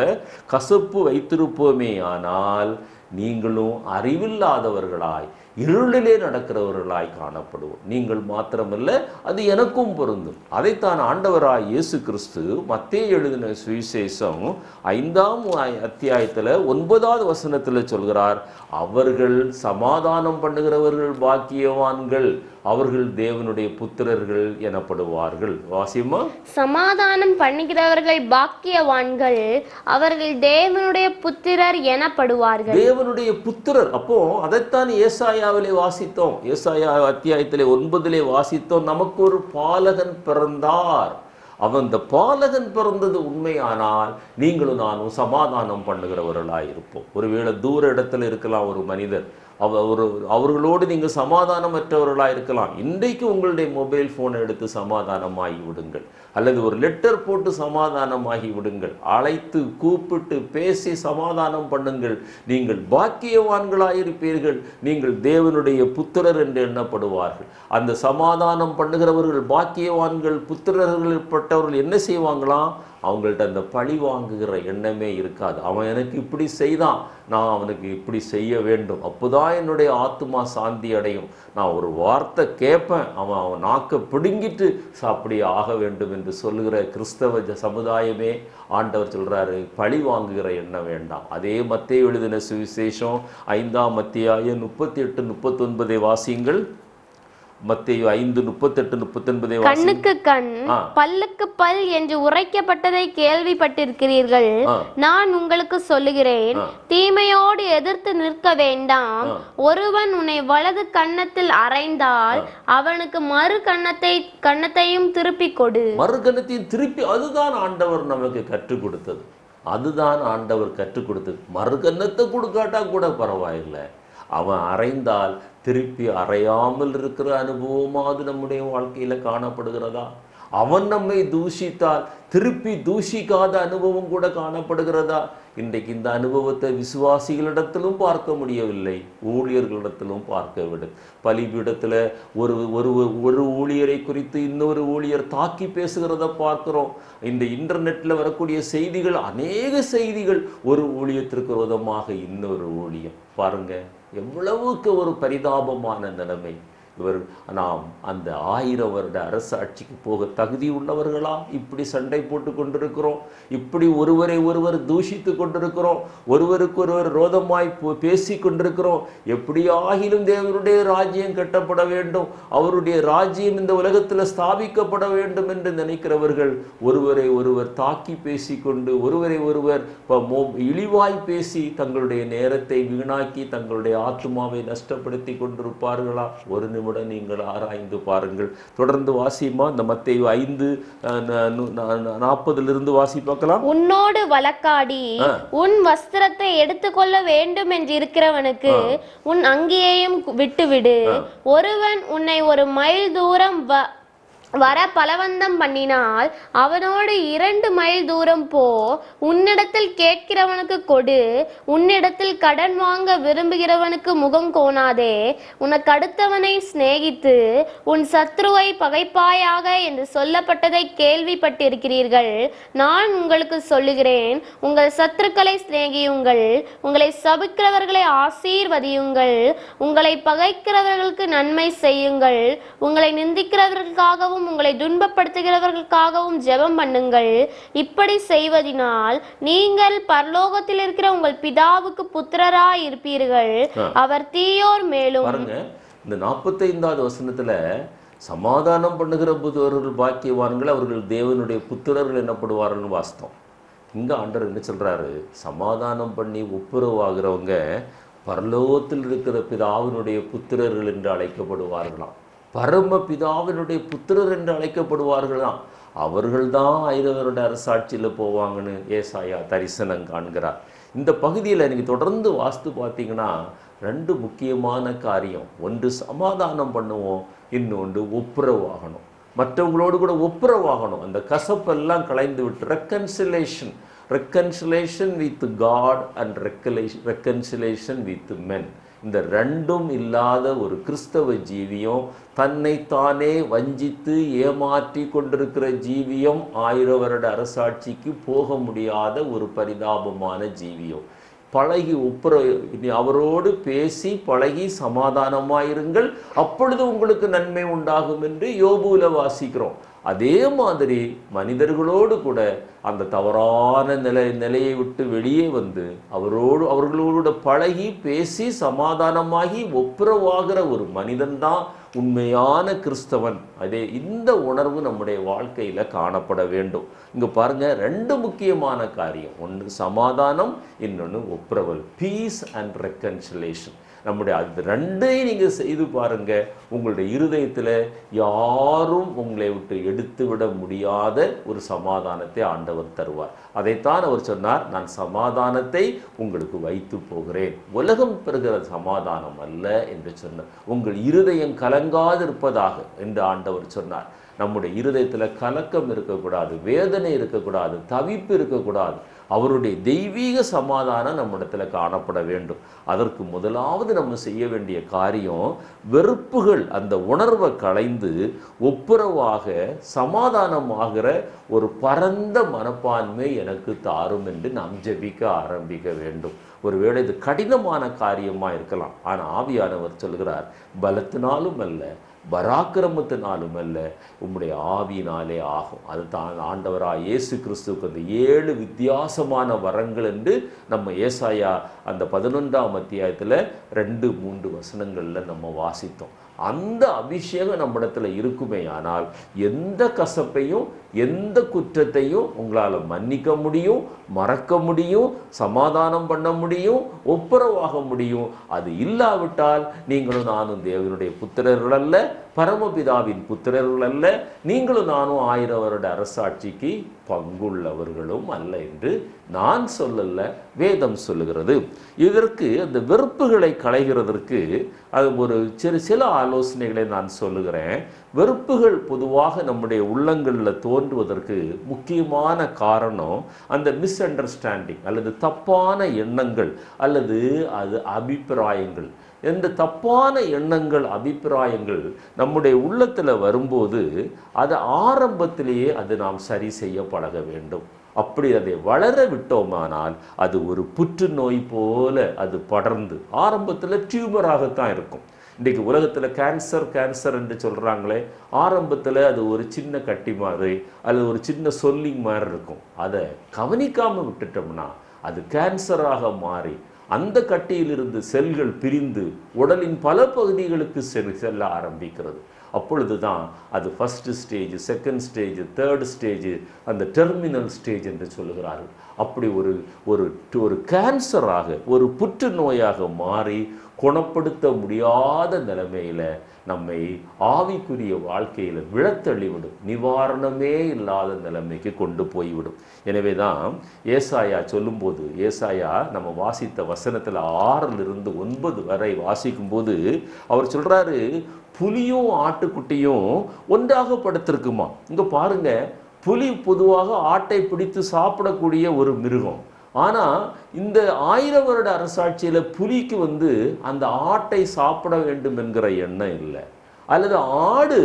கசப்பு வைத்திருப்போமே ஆனால் நீங்களும் அறிவில்லாதவர்களாய் இருளிலே நடக்கிறவர்களாய் காணப்படுவோம். நீங்கள் மாத்திரமல்ல, அது எனக்கும் பொருந்தும். அதைத்தான் ஆண்டவராய் இயேசு கிறிஸ்து மத்தேயு எழுதின சுவிசேஷம் 5ஆம் அத்தியாயத்தில் 9வது வசனத்தில் சொல்கிறார், அவர்கள் சமாதானம் பண்ணுகிறவர்கள் பாக்கியவான்கள், அவர்கள் தேவனுடைய புத்திரர்கள் எனப்படுவார்கள். வாசியமா? சமாதானம் பண்ணுகிறவர்கள் பாக்கியவான்கள், அவர்கள் தேவனுடைய புத்திரர் எனப்படுவார்கள். தேவனுடைய புத்திரர். அப்போ அதைத்தான் ஏசாயாவிலே வாசித்தோம். ஏசாயா அத்தியாயத்திலே 9 வாசித்தோம், நமக்கு ஒரு பாலகன் பிறந்தார். அவன் இந்த பாலகன் பிறந்தது உண்மையானால் நீங்களும் நானும் சமாதானம் பண்ணுகிறவர்களாக இருப்போம். ஒருவேளை தூர இடத்துல இருக்கலாம் ஒரு மனிதர், அவர்களோடு நீங்கள் சமாதானமற்றவர்களாக இருக்கலாம். இன்றைக்கு உங்களுடைய மொபைல் ஃபோனை எடுத்து சமாதானமாகி விடுங்கள், அல்லது ஒரு லெட்டர் போட்டு சமாதானமாகி விடுங்கள். அழைத்து கூப்பிட்டு பேசி சமாதானம் பண்ணுங்கள். நீங்கள் பாக்கியவான்களாயிருப்பீர்கள். நீங்கள் தேவனுடைய புத்திரர் என்று எண்ணப்படுவார்கள். அந்த சமாதானம் பண்ணுகிறவர்கள் பாக்கியவான்கள், புத்திரர்கள் பட்டவர்கள் என்ன செய்வாங்களாம்? அவங்கள்ட்ட அந்த பழி வாங்குகிற எண்ணமே இருக்காது. அவன் எனக்கு இப்படி செய்தான், நான் அவனுக்கு இப்படி செய்ய வேண்டும், அப்போதான் என்னுடைய ஆத்மா சாந்தி அடையும். நான் ஒரு வார்த்தை கேட்பேன், அவன் நாக்கை பிடுங்கிட்டு அப்படி ஆக வேண்டும் என்று சொல்லுகிற கிறிஸ்தவ சமுதாயமே ஆண்டவர் சொல்றாரு, பழி வாங்குகிற எண்ணம் வேண்டாம். அதே மத்தேயு எழுதின சுவிசேஷம் 5ஆம் அத்தியாயம் 38-39 வாசியுங்கள். மத்தேயு 5:38-39 கண்ணுக்கு கண் பல்லுக்கு பல் என்று உரைக்கப்பட்டதை கேள்விப்பட்டிருக்கிறீர்கள். நான் உங்களுக்கு சொல்லுகிறேன், தீமையோடு எதிர்த்து நிற்க வேண்டாம். ஒருவன் உன்னை வலது கன்னத்தில் அறைந்தால் அவனுக்கு மறு கன்னத்தையும் திருப்பி கொடு. மறு கன்னத்தையும் திருப்பி. அதுதான் ஆண்டவர் நமக்கு கற்றுக் கொடுத்தது. அதுதான் ஆண்டவர் கற்றுக் கொடுத்தது. மறு கன்னத்தை கொடுக்காட்டா கூட பரவாயில்லை, அவன் அறைந்தால் திருப்பி அறையாமல் இருக்கிற அனுபவமாவது நம்முடைய வாழ்க்கையில காணப்படுகிறதா? அவன் நம்மை தூஷித்தால் திருப்பி தூஷிக்காத அனுபவம் கூட காணப்படுகிறதா? இன்றைக்கு இந்த அனுபவத்தை விசுவாசிகளிடத்திலும் பார்க்க முடியவில்லை, ஊழியர்களிடத்திலும் பார்க்க விடு. பலிபீடத்தில் ஒரு ஊழியரை குறித்து இன்னொரு ஊழியர் தாக்கி பேசுகிறத பார்க்கிறோம். இந்த இன்டர்நெட்டில் வரக்கூடிய செய்திகள், அநேக செய்திகள், ஒரு ஊழியத்திற்கு விரோதமாக இன்னொரு ஊழியம். பாருங்க எவ்வளவுக்கு ஒரு பரிதாபமான நிலைமை. நாம் அந்த 1000 வருட அரசாட்சிக்கு போக தகுதி உள்ளவர்களா? இப்படி சண்டை போட்டு கொண்டிருக்கிறோம், இப்படி ஒருவரை ஒருவர் தூஷித்து கொண்டிருக்கிறோம், ஒருவருக்கு ஒருவர் ரோதமாய் பேசி கொண்டிருக்கிறோம். எப்படியாகிலும் தேவனுடைய ராஜ்யம் கட்டப்பட வேண்டும், அவருடைய ராஜ்யம் இந்த உலகத்தில் ஸ்தாபிக்கப்பட வேண்டும் என்று நினைக்கிறவர்கள் ஒருவரை ஒருவர் தாக்கி பேசிக்கொண்டு, ஒருவரை ஒருவர் இழிவாய் பேசி தங்களுடைய நேரத்தை வீணாக்கி தங்களுடைய ஆத்மாவை நஷ்டப்படுத்தி கொண்டிருப்பார்களா? ஒரு நிமிடம் நீங்கள் ஆராய்ந்து பாருங்கள். தொடர்ந்து வாசிமா, இந்த மத்தேயு 5:40 வாசி பார்க்கலாம். உன்னோடு வழக்காடி உன் வஸ்திரத்தை எடுத்துக்கொள்ள வேண்டும் என்று இருக்கிறவனுக்கு உன் அங்கியையும் விட்டுவிடு. ஒருவன் உன்னை ஒரு மைல் தூரம் வர பலவந்தம் பண்ணினால் அவனோடு 2 மைல் தூரம் போ. உன்னிடத்தில் கேட்கிறவனுக்கு கொடு, உன்னிடத்தில் கடன் வாங்க விரும்புகிறவனுக்கு முகம் கோணாதே. உனக்கு அடுத்தவனை சிநேகித்து உன் சத்ருவை பகைப்பாயாக என்று சொல்லப்பட்டதை கேள்விப்பட்டிருக்கிறீர்கள். நான் உங்களுக்கு சொல்லுகிறேன், உங்கள் சத்துருக்களை சிநேகியுங்கள், உங்களை சபிக்கிறவர்களை ஆசீர்வதியுங்கள், உங்களை பகைக்கிறவர்களுக்கு நன்மை செய்யுங்கள், உங்களை நிந்திக்கிறவர்களுக்காகவும் உங்களை துன்பப்படுத்துகிறவர்களுக்காகவும் ஜெபம் பண்ணுங்கள். இப்படி செய்வதினால் நீங்கள் பரலோகத்தில் இருக்கிற உங்கள் பிதாவுக்கு புத்திரராய் இருப்பீர்கள். அவர் தீயோர் மேலும். இந்த 45வது வசனத்துல சமாதானம் பண்ணுகிற புத்திரர்கள் பாக்கியவான்கள், அவர்கள் தேவனுடைய புத்திரர்கள் என்னப்படுவார்கள் வாஸ்தவம். இங்க ஆண்டவர் என்ன சொல்றாரு? சமாதானம் பண்ணி ஒப்புரவாகிறவங்க பரலோகத்தில் இருக்கிற பிதாவினுடைய புத்திரர்கள் என்று அழைக்கப்படுவார்களாம். பரம பிதாவினுடைய புத்திரர் என்று அழைக்கப்படுவார்களாம். அவர்கள்தான் 1000 வருட அரசாட்சியில் போவாங்கன்னு ஏசாயா தரிசனம் காண்கிறார். இந்த பகுதியில் எனக்கு தொடர்ந்து வாஸ்து பார்த்தீங்கன்னா 2 முக்கியமான காரியம். ஒன்று சமாதானம் பண்ணுவோம், இன்னொன்று ஒப்புரவாகணும், மற்றவங்களோடு கூட ஒப்புரவாகணும். அந்த கசப்பெல்லாம் கலைந்து விட்டு reconciliation with God and reconciliation with men. இந்த 2ம் இல்லாத ஒரு கிறிஸ்தவ ஜீவியம், தன்னைத்தானே வஞ்சித்து ஏமாற்றி கொண்டிருக்கிற ஜீவியம் 1000 வருட அரசாட்சிக்கு போக முடியாத ஒரு பரிதாபமான ஜீவியம். பழகி அவரோடு பேசி பழகி சமாதானமாயிருங்கள், அப்பொழுது உங்களுக்கு நன்மை உண்டாகும் என்று யோபுல வாசிக்கிறோம். அதே மாதிரி மனிதர்களோடு கூட அந்த தவறான நிலையை விட்டு வெளியே வந்து அவர்களோடு பழகி பேசி சமாதானமாகி ஒப்புரவாகிற ஒரு மனிதன்தான் உண்மையான கிறிஸ்தவன். அதே இந்த உணர்வு நம்முடைய வாழ்க்கையில காணப்பட வேண்டும். இங்க பாருங்க 2 முக்கியமான காரியம். ஒன்று சமாதானம், இன்னொன்று ஒப்புரவல். Peace and reconciliation. நம்முடைய அது 2ஐயும் நீங்க செய்து பாருங்க, உங்களுடைய இருதயத்தில் யாரும் உங்களை விட்டு எடுத்து விட முடியாத ஒரு சமாதானத்தை ஆண்டவர் தருவார். அதைத்தான் அவர் சொன்னார், நான் சமாதானத்தை உங்களுக்கு வைத்து போகிறேன், உலகம் பெறுகிற சமாதானம் அல்ல என்று சொன்னார். உங்கள் இருதயம் கலங்காதிருப்பதாக என்று ஆண்டவர் சொன்னார். நம்முடைய இருதயத்தில் கலக்கம் இருக்கக்கூடாது, வேதனை இருக்கக்கூடாது, தவிப்பு இருக்கக்கூடாது. அவருடைய தெய்வீக சமாதானம் நம்மிடத்துல காணப்பட வேண்டும். அதற்கு முதலாவது நம்ம செய்ய வேண்டிய காரியம், வெறுப்புகள் அந்த உணர்வை களைந்து ஒப்புரவாக சமாதானமாகிற ஒரு பரந்த மனப்பான்மை எனக்கு தாரும் என்று நாம் ஜெபிக்க ஆரம்பிக்க வேண்டும். ஒருவேளை இது கடினமான காரியமா இருக்கலாம். ஆனால் ஆவியானவர் சொல்கிறார், பலத்தினாலும் அல்ல, பராக்கிரமத்தினாலும் அல்ல, உம்முடைய ஆவியினாலே ஆகும். அதுதான் ஆண்டவராக இயேசு கிறிஸ்துவுக்கு அந்த 7 வித்தியாசமான வரங்கள் என்று நம்ம ஏசாயா அந்த 11ஆம் அத்தியாயத்தில் 2-3 வசனங்களில் நம்ம வாசித்தோம். அந்த அபிஷேகம் நம்மிடத்துல இருக்குமே ஆனால் எந்த கசப்பையும் எந்த குற்றத்தையும் உங்களால் மன்னிக்க முடியும், மறக்க முடியும், சமாதானம் பண்ண முடியும், ஒப்புரவாக முடியும். அது இல்லாவிட்டால் நீங்களும் நானும் தேவனுடைய புத்திரர்கள் அல்ல, பரமபிதாவின் புத்திரர்கள் அல்ல, நீங்களும் நானும் 1000 வருட அரசாட்சிக்கு பங்குள்ளவர்களும் அல்ல என்று நான் சொல்லல, வேதம் சொல்லுகிறது. இதற்கு அந்த வெறுப்புகளை களைகிறதற்கு அது ஒரு சில ஆலோசனைகளை நான் சொல்லுகிறேன். வெறுப்புகள் பொதுவாக நம்முடைய உள்ளங்களில் தோன்றுவதற்கு முக்கியமான காரணம் அந்த மிஸ் அண்டர்ஸ்டாண்டிங் அல்லது தப்பான எண்ணங்கள் அல்லது அது அபிப்பிராயங்கள். இந்த தப்பான எண்ணங்கள், அபிப்பிராயங்கள் நம்முடைய உள்ளத்தில் வரும்போது அது ஆரம்பத்திலேயே அது நாம் சரி செய்ய பழக வேண்டும். அப்படி அதை வளர விட்டோமானால் அது ஒரு புற்றுநோய் போல அது படர்ந்து ஆரம்பத்தில் டியூமராகத்தான் இருக்கும். இன்றைக்கு உலகத்தில் கேன்சர் என்று சொல்கிறாங்களே, ஆரம்பத்தில் அது ஒரு சின்ன கட்டி மாதிரி அல்லது ஒரு சின்ன சொல்லிங் மாதிரி இருக்கும். அதை கவனிக்காமல் விட்டுட்டோம்னா அது கேன்சராக மாறி அந்த கட்டியிலிருந்து செல்கள் பிரிந்து உடலின் பல பகுதிகளுக்கு செல்ல ஆரம்பிக்கிறது. அப்பொழுது தான் அது first stage, second stage, third stage, அந்த டெர்மினல் ஸ்டேஜ் என்று சொல்லுகிறார்கள். அப்படி ஒரு கேன்சராக, ஒரு புற்றுநோயாக மாறி குணப்படுத்த முடியாத நிலைமையில் நம்மை ஆவிக்குரிய வாழ்க்கையில் விழத்தள்ளிவிடும், நிவாரணமே இல்லாத நிலைமைக்கு கொண்டு போய்விடும். எனவே தான் ஏசாயா சொல்லும்போது, ஏசாயா நம்ம வாசித்த வசனத்தில் 6-9 வரை வாசிக்கும்போது அவர் சொல்கிறாரு, புலியும் ஆட்டுக்குட்டியும் ஒன்றாக படுத்திருக்குமா. இங்கே பாருங்க, புலி பொதுவாக ஆட்டை பிடித்து சாப்பிடக்கூடிய ஒரு மிருகம். ஆனால் இந்த 1000 வருட அரசாட்சியில் புலிக்கு அந்த ஆட்டை சாப்பிட வேண்டும் என்கிற எண்ணம் இல்லை, அல்லது ஆடு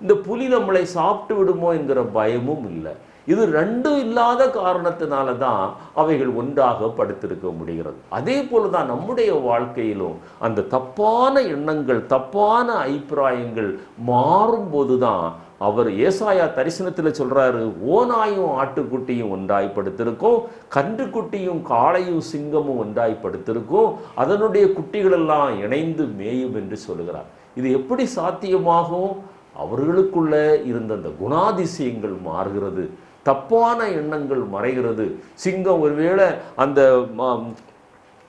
இந்த புலி நம்மளை சாப்பிட்டு விடுமோ என்கிற பயமும் இல்லை. இது ரெண்டும் இல்லாத காரணத்தினால தான் அவைகள் ஒன்றாக படுத்திருக்க முடிகிறது. அதே போல தான் நம்முடைய வாழ்க்கையிலும் அந்த தப்பான எண்ணங்கள், தப்பான அபிப்பிராயங்கள் மாறும்போது தான் அவர் ஏசாயா தரிசனத்தில் சொல்றாரு, ஓநாயும் ஆட்டுக்குட்டியும் ஒன்றாய் படுத்திருக்கும், கன்றுக்குட்டியும் காளையும் சிங்கமும் ஒன்றாய் படுத்திருக்கும், அதனுடைய குட்டிகளெல்லாம் இணைந்து மேயும் என்று சொல்லுகிறார். இது எப்படி சாத்தியமாகும்? அவர்களுக்குள்ள இருந்த அந்த குணாதிசயங்கள் மாறுகிறது, தப்பான எண்ணங்கள் மறைகிறது. சிங்கம் ஒருவேளை அந்த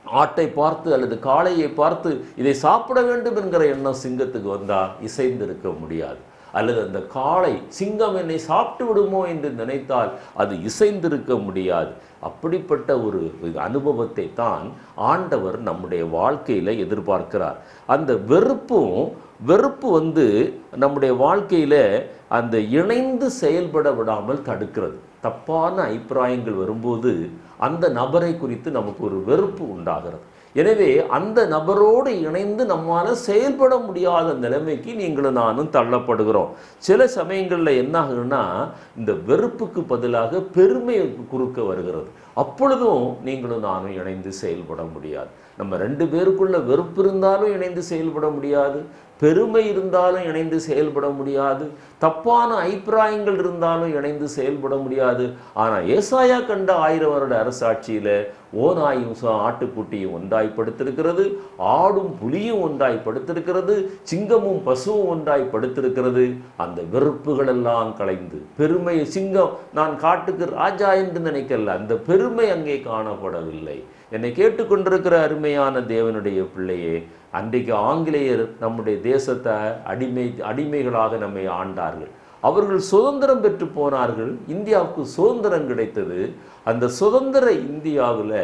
ஆட்டை பார்த்து அல்லது காளையை பார்த்து இதை சாப்பிட வேண்டும் என்கிற எண்ணம் சிங்கத்துக்கு வந்தால் இசைந்திருக்க முடியாது. அல்லது அந்த காளை சிங்கம் என்னை சாப்பிட்டு விடுமோ என்று நினைத்தால் அது இசைந்திருக்க முடியாது. அப்படிப்பட்ட ஒரு அனுபவத்தை தான் ஆண்டவர் நம்முடைய வாழ்க்கையில் எதிர்பார்க்கிறார். அந்த வெறுப்பு நம்முடைய வாழ்க்கையில் அந்த இணைந்து செயல்பட விடாமல் தடுக்கிறது. தப்பான அபிப்பிராயங்கள் வரும்போது அந்த நபரை குறித்து நமக்கு ஒரு வெறுப்பு உண்டாகிறது. எனவே அந்த நபரோடு இணைந்து நம்மால் செயல்பட முடியாத நிலைமைக்கு நீங்களும் நானும் தள்ளப்படுகிறோம். சில சமயங்களில் என்ன ஆகுதுன்னா, இந்த வெறுப்புக்கு பதிலாக பெருமை குறுக்க வருகிறது. அப்பொழுதும் நீங்களும் நானும் இணைந்து செயல்பட முடியாது. நம்ம 2 பேருக்குள்ள வெறுப்பு இருந்தாலும் இணைந்து செயல்பட முடியாது, பெருமை இருந்தாலும் இணைந்து செயல்பட முடியாது, தப்பான அபிப்பிராயங்கள் இருந்தாலும் இணைந்து செயல்பட முடியாது. ஆனால் ஏசாயா கண்ட 1000 வருட அரசாட்சியில் ஓநாயும் ஆட்டுக்குட்டியும் ஒன்றாய் படுத்திருக்கிறது, ஆடும் புலியும் ஒன்றாய் படுத்திருக்கிறது, சிங்கமும் பசுவும் ஒன்றாய் படுத்திருக்கிறது. அந்த வெறுப்புகள் எல்லாம் கலைந்து பெருமை, சிங்கம் நான் காட்டுக்கு ராஜா என்று நினைக்கல, அந்த பெருமை அங்கே காணப்படவில்லை. என்னை கேட்டுக்கொண்டிருக்கிற அருமையான தேவனுடைய பிள்ளையே, அன்றைக்கு ஆங்கிலேயர் நம்முடைய தேசத்தை அடிமைகளாக நம்மை ஆண்டார்கள். அவர்கள் சுதந்திரம் பெற்று போனார்கள், இந்தியாவுக்கு சுதந்திரம் கிடைத்தது. அந்த சுதந்திர இந்தியாவில்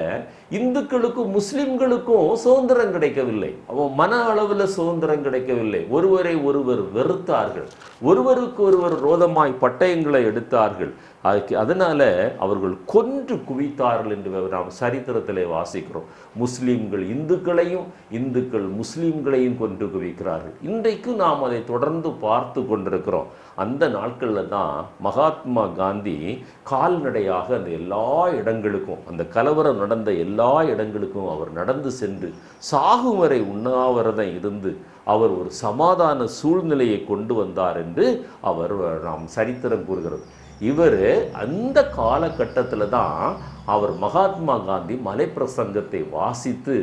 இந்துக்களுக்கும் முஸ்லிம்களுக்கும் சுதந்திரம் கிடைக்கவில்லை. அவன் மன அளவில் சுதந்திரம் கிடைக்கவில்லை. ஒருவரை ஒருவர் வெறுத்தார்கள், ஒருவருக்கு ஒருவர் ரோதமாய் பட்டயங்களை எடுத்தார்கள். அதனால அவர்கள் கொன்று குவித்தார்கள் என்று நாம் சரித்திரத்திலே வாசிக்கிறோம். முஸ்லிம்கள் இந்துக்களையும், இந்துக்கள் முஸ்லிம்களையும் கொன்று குவிக்கிறார்கள். இன்றைக்கு நாம் அதை தொடர்ந்து பார்த்து கொண்டிருக்கிறோம். அந்த நாட்களில் தான் மகாத்மா காந்தி கால்நடையாக அந்த எல்லா இடங்களுக்கும், அந்த கலவரம் நடந்த எல்லா இடங்களுக்கும் அவர் நடந்து சென்று சாகும் வரை உண்ணாவிரதம் இருந்து அவர் ஒரு சமாதான சூழ்நிலையை கொண்டு வந்தார் என்று நாம் சரித்திரம் கூறுகிறது. இவர் அந்த காலகட்டத்தில் தான் அவர் மகாத்மா காந்தி மலை பிரசங்கத்தை வாசித்து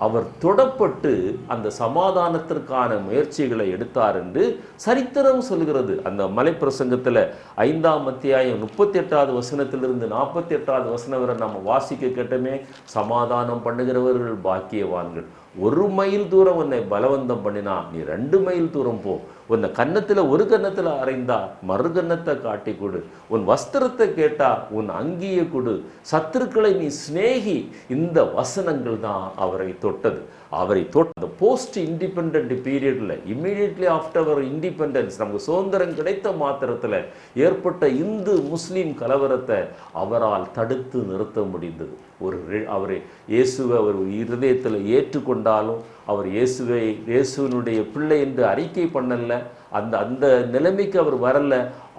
அவர் தொடப்பட்டு அந்த சமாதானத்திற்கான முயற்சிகளை எடுத்தார் என்று சரித்திரம் சொல்கிறது. அந்த மலை பிரசங்கத்தில் 5ஆம் அத்தியாயம் 38வது வசனத்திலிருந்து 48வது வசனம் வரை நம்ம வாசிக்க கேட்டோமே, சமாதானம் பண்ணுகிறவர்கள் பாக்கியவான்கள். 1 மைல் தூரம் உன்னை பலவந்தம் பண்ணினா நீ 2 மைல் தூரம் போ. உன்னை கன்னத்தில் ஒரு கன்னத்தில் அறைந்தா மறு கன்னத்தை காட்டி கொடு. உன் வஸ்திரத்தை கேட்டா உன் அங்கியை கொடு. சத்துருக்களை நீ சிநேகி. இந்த வசனங்கள் தான் அவரை தொட்டது. அவரை தொட்ட போஸ்ட் இண்டிபெண்ட் பீரியட்ல, இம்மீடியட்லி ஆஃப்டர் அவர் இண்டிபெண்டன்ஸ், நமக்கு சுதந்திரம் கிடைத்த மாத்திரத்தில் ஏற்பட்ட இந்து முஸ்லீம் கலவரத்தை அவரால் தடுத்து நிறுத்த முடிந்தது. அவரை இயேசுவை அவர் இருதயத்தில் ஏற்றுக்கொண்டாலும் அவர் இயேசுவினுடைய பிள்ளை என்று அறிக்கை பண்ணல. அந்த நிலைமைக்கு அவர் வரல.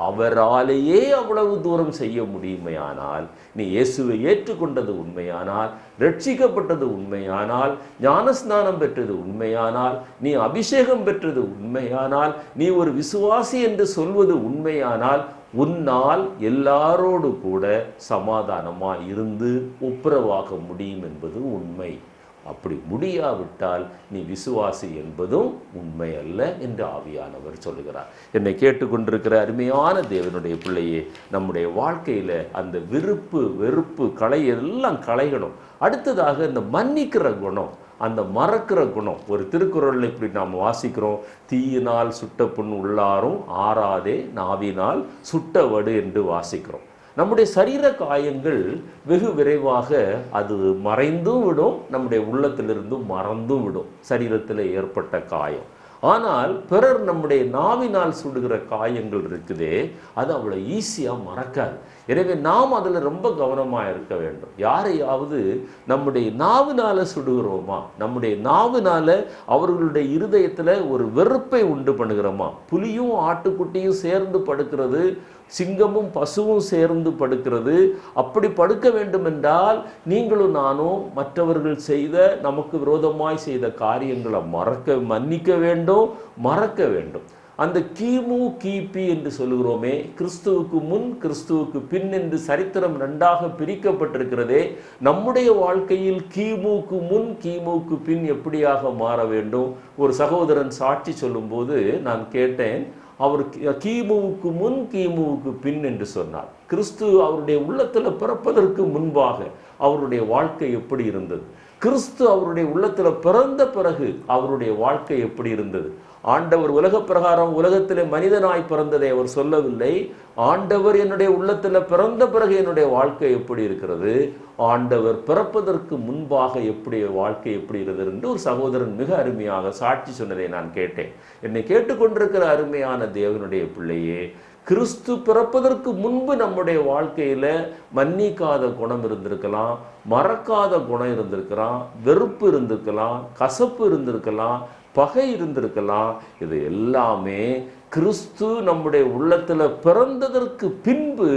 அவராலேயே அவ்வளவு தூரம் செய்ய முடியுமையானால், நீ இயேசுவை ஏற்றுக்கொண்டது உண்மையானால், ரட்சிக்கப்பட்டது உண்மையானால், ஞானஸ்நானம் பெற்றது உண்மையானால், நீ அபிஷேகம் பெற்றது உண்மையானால், நீ ஒரு விசுவாசி என்று சொல்வது உண்மையானால், உன்னால் எல்லாரோடு கூட சமாதானமாக இருந்து ஒப்புரவாக முடியும் என்பது உண்மை. அப்படி முடியாவிட்டால் நீ விசுவாசி என்பதும் உண்மை அல்ல என்று ஆவியானவர் சொல்லுகிறார். என்னை கேட்டுக்கொண்டிருக்கிற அருமையான தேவனுடைய பிள்ளையே, நம்முடைய வாழ்க்கையில் அந்த விருப்பு வெறுப்பு எல்லாம் களையணும். அடுத்ததாக இந்த மன்னிக்கிற குணம், அந்த மறக்கிற குணம். ஒரு திருக்குறளில் இப்படி நாம் வாசிக்கிறோம், தீயினால் சுட்ட புண் உள்ளாரும் ஆறாதே நாவினால் சுட்ட வடு என்று வாசிக்கிறோம். நம்முடைய சரீர காயங்கள் வெகு விரைவாக அது மறைந்தும் விடும், நம்முடைய உள்ளத்திலிருந்தும் மறந்தும் விடும் சரீரத்தில் ஏற்பட்ட காயம். ஆனால் பிறர் நம்முடைய நாவினால் சுடுகிற காயங்கள் இருக்குதே, அது அவ்வளோ ஈஸியாக மறக்காது. எனவே நாம் அதில் ரொம்ப கவனமாக இருக்க வேண்டும். யாரையாவது நம்முடைய நாவினால் சுடுகிறோமா, நம்முடைய நாவினால் அவர்களுடைய இருதயத்தில் ஒரு வெறுப்பை உண்டு பண்ணுகிறோமா? புலியும் ஆட்டுக்குட்டியும் சேர்ந்து படுக்கிறது, சிங்கமும் பசுவும் சேர்ந்து படுக்கிறது. அப்படி படுக்க வேண்டும் என்றால் நீங்களும் நானும் மற்றவர்கள் செய்த, நமக்கு விரோதமாய் செய்த காரியங்களை மன்னிக்க வேண்டும், மறக்க வேண்டும். அந்த கிமு கிபி என்று சொல்லுகிறோமே, கிறிஸ்துவுக்கு முன் கிறிஸ்துவுக்கு பின் என்று சரித்திரம் 2ஆக பிரிக்கப்பட்டிருக்கிறதே, நம்முடைய வாழ்க்கையில் கிமுக்கு முன் கிமுக்கு பின் எப்படியாக மாற வேண்டும்? ஒரு சகோதரன் சாட்சி சொல்லும்போது நான் கேட்டேன், அவர் கிமுவுக்கு முன் கிமுவுக்கு பின் என்று சொன்னார். கிறிஸ்து அவருடைய உள்ளத்தில் பிறப்பதற்கு முன்பாக அவருடைய வாழ்க்கை எப்படி இருந்தது? கிறிஸ்து அவருடைய உள்ளத்தில் பிறந்த பிறகு அவருடைய வாழ்க்கை எப்படி இருந்தது? ஆண்டவர் உலக பிரகாரம் உலகத்திலே மனிதனாய் பிறந்ததை அவர் சொல்லவில்லை. ஆண்டவர் என்னுடைய உள்ளத்தில் பிறந்த பிறகு என்னுடைய வாழ்க்கை எப்படி இருக்கிறது, ஆண்டவர் பிறப்பதற்கு முன்பாக வாழ்க்கை எப்படி இருக்கிறது என்று ஒரு சகோதரன் மிக அருமையாக சாட்சி சொன்னதை நான் கேட்டேன். என்னை கேட்டுக்கொண்டிருக்கிற அருமையான தேவனுடைய பிள்ளையே, கிறிஸ்து பிறப்பதற்கு முன்பு நம்முடைய வாழ்க்கையில மன்னிக்காத குணம் இருந்திருக்கலாம், மறக்காத குணம் இருந்திருக்கலாம், வெறுப்பு இருந்திருக்கலாம், கசப்பு இருந்திருக்கலாம், பகை இருந்திருக்கலாம். இது எல்லாமே கிறிஸ்து நம்முடைய உள்ளத்துல பிறந்ததற்கு பின்பு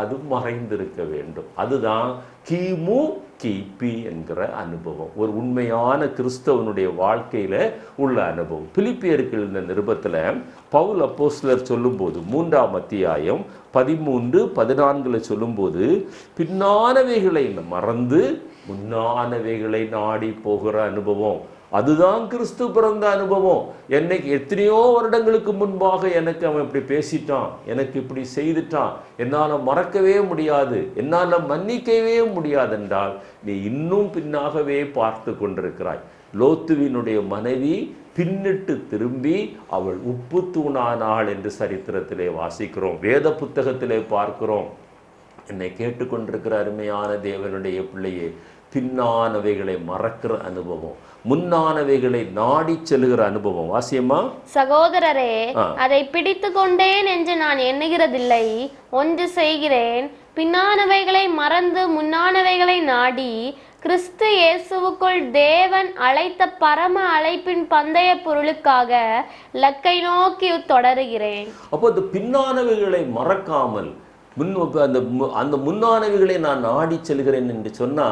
அது மறைந்திருக்க வேண்டும். அதுதான் கிமு கிபி என்கிற அனுபவம், ஒரு உண்மையான கிறிஸ்தவனுடைய வாழ்க்கையில உள்ள அனுபவம். பிலிப்பியருக்கு இந்த நிருபத்துல பவுல் அப்போஸ்தலர் சொல்லும்போது 3ஆம் அத்தியாயம் 13-14 சொல்லும்போது, பின்னானவைகளை மறந்து முன்னானவைகளை நாடி போகிற அனுபவம், அதுதான் கிறிஸ்து பிறந்த அனுபவம். என்னைக்கு எத்தனையோ வருடங்களுக்கு முன்பாக எனக்கு அவன் இப்படி பேசிட்டான், எனக்கு இப்படி செய்துட்டான், என்னால் மறக்கவே முடியாது, என்னால் மன்னிக்கவே முடியாது என்றால் நீ இன்னும் பின்னாகவே பார்த்து கொண்டிருக்கிறாய். லோத்துவினுடைய மனைவி பின்னிட்டு திரும்பி அவள் உப்பு தூணானாள் என்று சரித்திரத்திலே வாசிக்கிறோம், வேத புத்தகத்திலே பார்க்கிறோம். என்னை கேட்டுக்கொண்டிருக்கிற அருமையான தேவனுடைய பிள்ளையே, பின்னானவைகளை மறக்கிற அனுபவம், முன்னானவைகளை நாடி செல்லுகிற அனுபவம். வாசியம்மா. சகோதரரே, அதை பிடித்து கொண்டேன் என்று நான் எண்ணுகிறதில்லை, ஒன்று செய்கிறேன், பின்னானவைகளை மறந்து முன்னானவைகளை நாடி கிறிஸ்து இயேசுவுக்குள் தேவன் அழைத்த பரம அழைப்பின் பந்தய பொருளுக்காக லக்கை நோக்கி தொடருகிறேன். அப்போ அந்த பின்னானவைகளை மறக்காமல் அந்த முன்னானவைகளை நான் நாடி செல்கிறேன் என்று சொன்னா,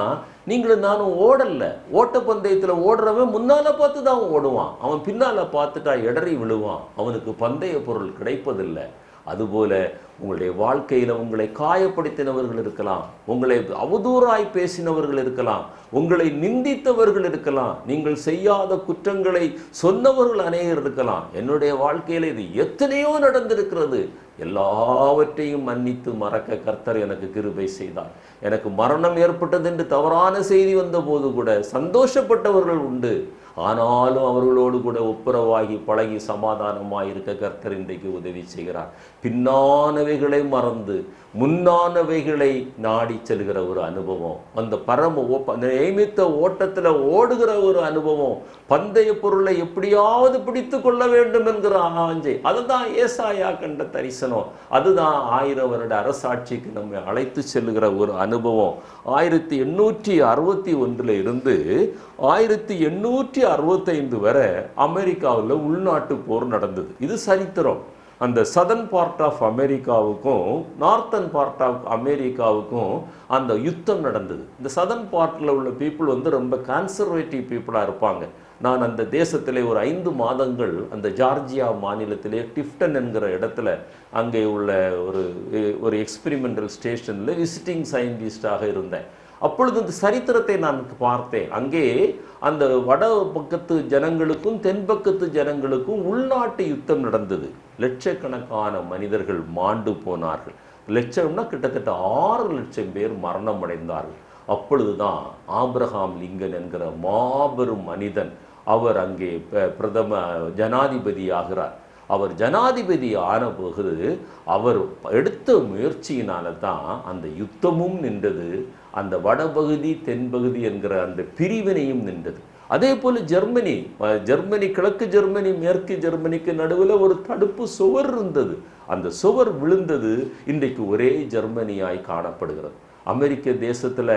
நீங்களும் நானும் ஓடல. ஓட்ட பந்தயத்துல ஓடுறவன் முன்னால பார்த்து தான் ஓடுவான், அவன் பின்னால பார்த்துட்டா இடறி விழுவான், அவனுக்கு பந்தய பொருள் கிடைப்பதில்லை. அதுபோல உங்களுடைய வாழ்க்கையில உங்களை காயப்படுத்தினவர்கள் இருக்கலாம், உங்களை அவதூறாய் பேசினவர்கள் இருக்கலாம், உங்களை நிந்தித்தவர்கள் இருக்கலாம், நீங்கள் செய்யாத குற்றங்களை சொன்னவர்கள் அநேகர் இருக்கலாம். என்னுடைய வாழ்க்கையில இது எத்தனையோ நடந்திருக்கிறது. எல்லாவற்றையும் மன்னித்து மறக்க கர்த்தர் எனக்கு கிருபை செய்தார். எனக்கு மரணம் ஏற்பட்டது என்று தவறான செய்தி வந்த போது கூட சந்தோஷப்பட்டவர்கள் உண்டு. ஆனாலும் அவர்களோடு கூட ஒப்புரவாகி பழகி சமாதானமாயிருக்க கர்த்தர் இன்றைக்கு உதவி செய்கிறார். பின்னானவைகளை மறந்து முன்னானவைகளை நாடி செல்கிற ஒரு அனுபவம், அந்த நியமித்த ஓட்டத்தில் ஓடுகிற ஒரு அனுபவம், பந்தய பொருளை எப்படியாவது பிடித்து கொள்ள வேண்டும் என்கிற ஆஞ்சை, அதுதான் ஏசாயா கண்ட தரிசனம். அதுதான் 1000 வருட அரசாட்சிக்கு நம்மை அழைத்து செல்லுகிற ஒரு அனுபவம். 1861 இருந்து 1865 வரை அமெரிக்காவில் உள்நாட்டு போர் நடந்தது. இது சரித்திரம். அந்த சதர்ன் பார்ட் ஆஃப் அமெரிக்காவுக்கும் நார்த்தன் பார்ட் ஆஃப் அமெரிக்காவுக்கும் அந்த யுத்தம் நடந்தது. இந்த சதர்ன் பார்ட்டில் உள்ள பீப்புள் ரொம்ப கன்சர்வேட்டிவ் பீப்புளாக இருப்பாங்க. நான் அந்த தேசத்திலே ஒரு 5 மாதங்கள் அந்த ஜார்ஜியா மாநிலத்திலே டிஃப்டன் என்கிற இடத்துல அங்கே உள்ள ஒரு எக்ஸ்பெரிமெண்டல் ஸ்டேஷனில் விசிட்டிங் சயின்டிஸ்டாக இருந்தேன். அப்பொழுது இந்த சரித்திரத்தை நான் பார்த்தேன். அங்கே அந்த வட பக்கத்து ஜனங்களுக்கும் தென்பக்கத்து ஜனங்களுக்கும் உள்நாட்டு யுத்தம் நடந்தது. லட்சக்கணக்கான மனிதர்கள் மாண்டு போனார்கள். லட்சம்னா கிட்டத்தட்ட 6 லட்சம் பேர் மரணம் அடைந்தார்கள். அப்பொழுதுதான் ஆபிரகாம் லிங்கன் என்கிற மாபெரும் மனிதன், அவர் அங்கே ஜனாதிபதி ஆகிறார். அவர் ஜனாதிபதி ஆன போது அவர் எடுத்த முயற்சியினால தான் அந்த யுத்தமும் நின்றது, அந்த வடபகுதி தென்பகுதி என்கிற அந்த பிரிவினையும் நின்றது. அதே போல ஜெர்மனி கிழக்கு ஜெர்மனி மேற்கு ஜெர்மனிக்கு நடுவில் ஒரு தடுப்பு சுவர் இருந்தது. அந்த சுவர் விழுந்தது. இன்றைக்கு ஒரே ஜெர்மனியாய் காணப்படுகிறது. அமெரிக்க தேசத்துல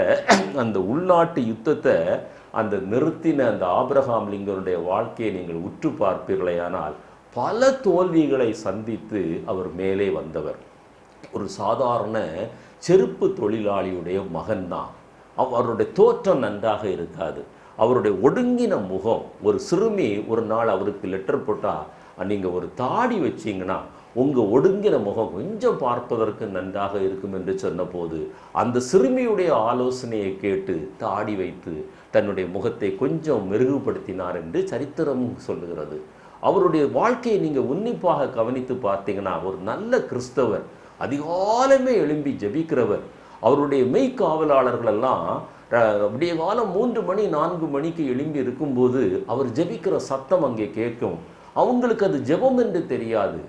அந்த உள்நாட்டு யுத்தத்தை அந்த நிறுத்தின அந்த ஆபிரகாம் லிங்கனுடைய வாழ்க்கையை நீங்கள் உற்று பார்ப்பீர்களேயானால் பல தோல்விகளை சந்தித்து அவர் மேலே வந்தவர். ஒரு சாதாரண செருப்பு தொழிலாளியுடைய மகன்தான். அவருடைய தோற்றம் நன்றாக இருக்காது. அவருடைய ஒடுங்கின முகம். ஒரு சிறுமி ஒரு நாள் அவருக்கு லெட்டர் போட்டா, நீங்கள் ஒரு தாடி வச்சிங்கன்னா உங்கள் ஒடுங்கின முகம் கொஞ்சம் பார்ப்பதற்கு நன்றாக இருக்கும் என்று சொன்னபோது அந்த சிறுமியுடைய ஆலோசனையை கேட்டு தாடி வைத்து தன்னுடைய முகத்தை கொஞ்சம் மெருகுபடுத்தினார் என்று சரித்திரம் சொல்லுகிறது. அவருடைய வாழ்க்கையை நீங்கள் உன்னிப்பாக கவனித்து பார்த்தீங்கன்னா ஒரு நல்ல கிறிஸ்தவர், அதிகாலமே எழும்பி ஜெபிக்கிறவர். அவருடைய மெய்க்காவலாளர்களெல்லாம் விடிய காலம் 3 மணி 4 மணிக்கு எழும்பி இருக்கும்போது அவர் ஜெபிக்கிற சத்தம் அங்கே கேட்கும். அவங்களுக்கு அது ஜெபம் என்று தெரியாது.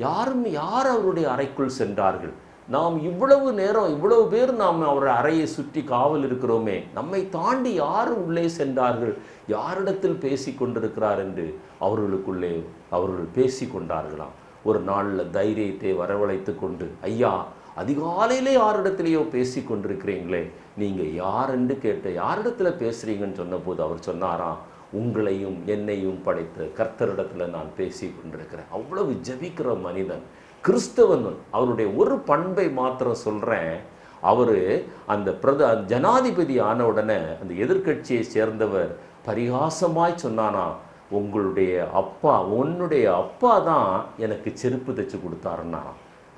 யார் அவருடைய அறைக்குள் சென்றார்கள்? நாம் இவ்வளவு நேரம் இவ்வளவு பேர் நாம் அவர் அறையை சுற்றி காவல் இருக்கிறோமே, நம்மை தாண்டி யார் உள்ளே சென்றார்கள், யாரிடத்தில் பேசி கொண்டிருக்கிறார் என்று அவர்களுக்குள்ளே அவர்கள் பேசி கொண்டார்களாம். ஒரு நாளில் தைரியத்தை வரவழைத்து கொண்டு, ஐயா அதிகாலையிலே யாரிடத்திலேயோ பேசி கொண்டிருக்கிறீங்களே, நீங்கள் யார் என்று கேட்ட யாரிடத்துல பேசுறீங்கன்னு சொன்னபோது அவர் சொன்னாராம், உங்களையும் என்னையும் படைத்த கர்த்தரிடத்துல நான் பேசி கொண்டிருக்கிறேன். அவ்வளவு ஜெபிக்கிற மனிதன், கிறிஸ்தவன். அவருடைய ஒரு பண்பை மாத்திரம் சொல்றேன். அவரு அந்த ஜனாதிபதி ஆன உடனே அந்த எதிர்கட்சியை சேர்ந்தவர் பரிகாசமாய் சொன்னானா, உன்னுடைய அப்பா தான் எனக்கு செருப்பு தைச்சு கொடுத்தாருன்னா.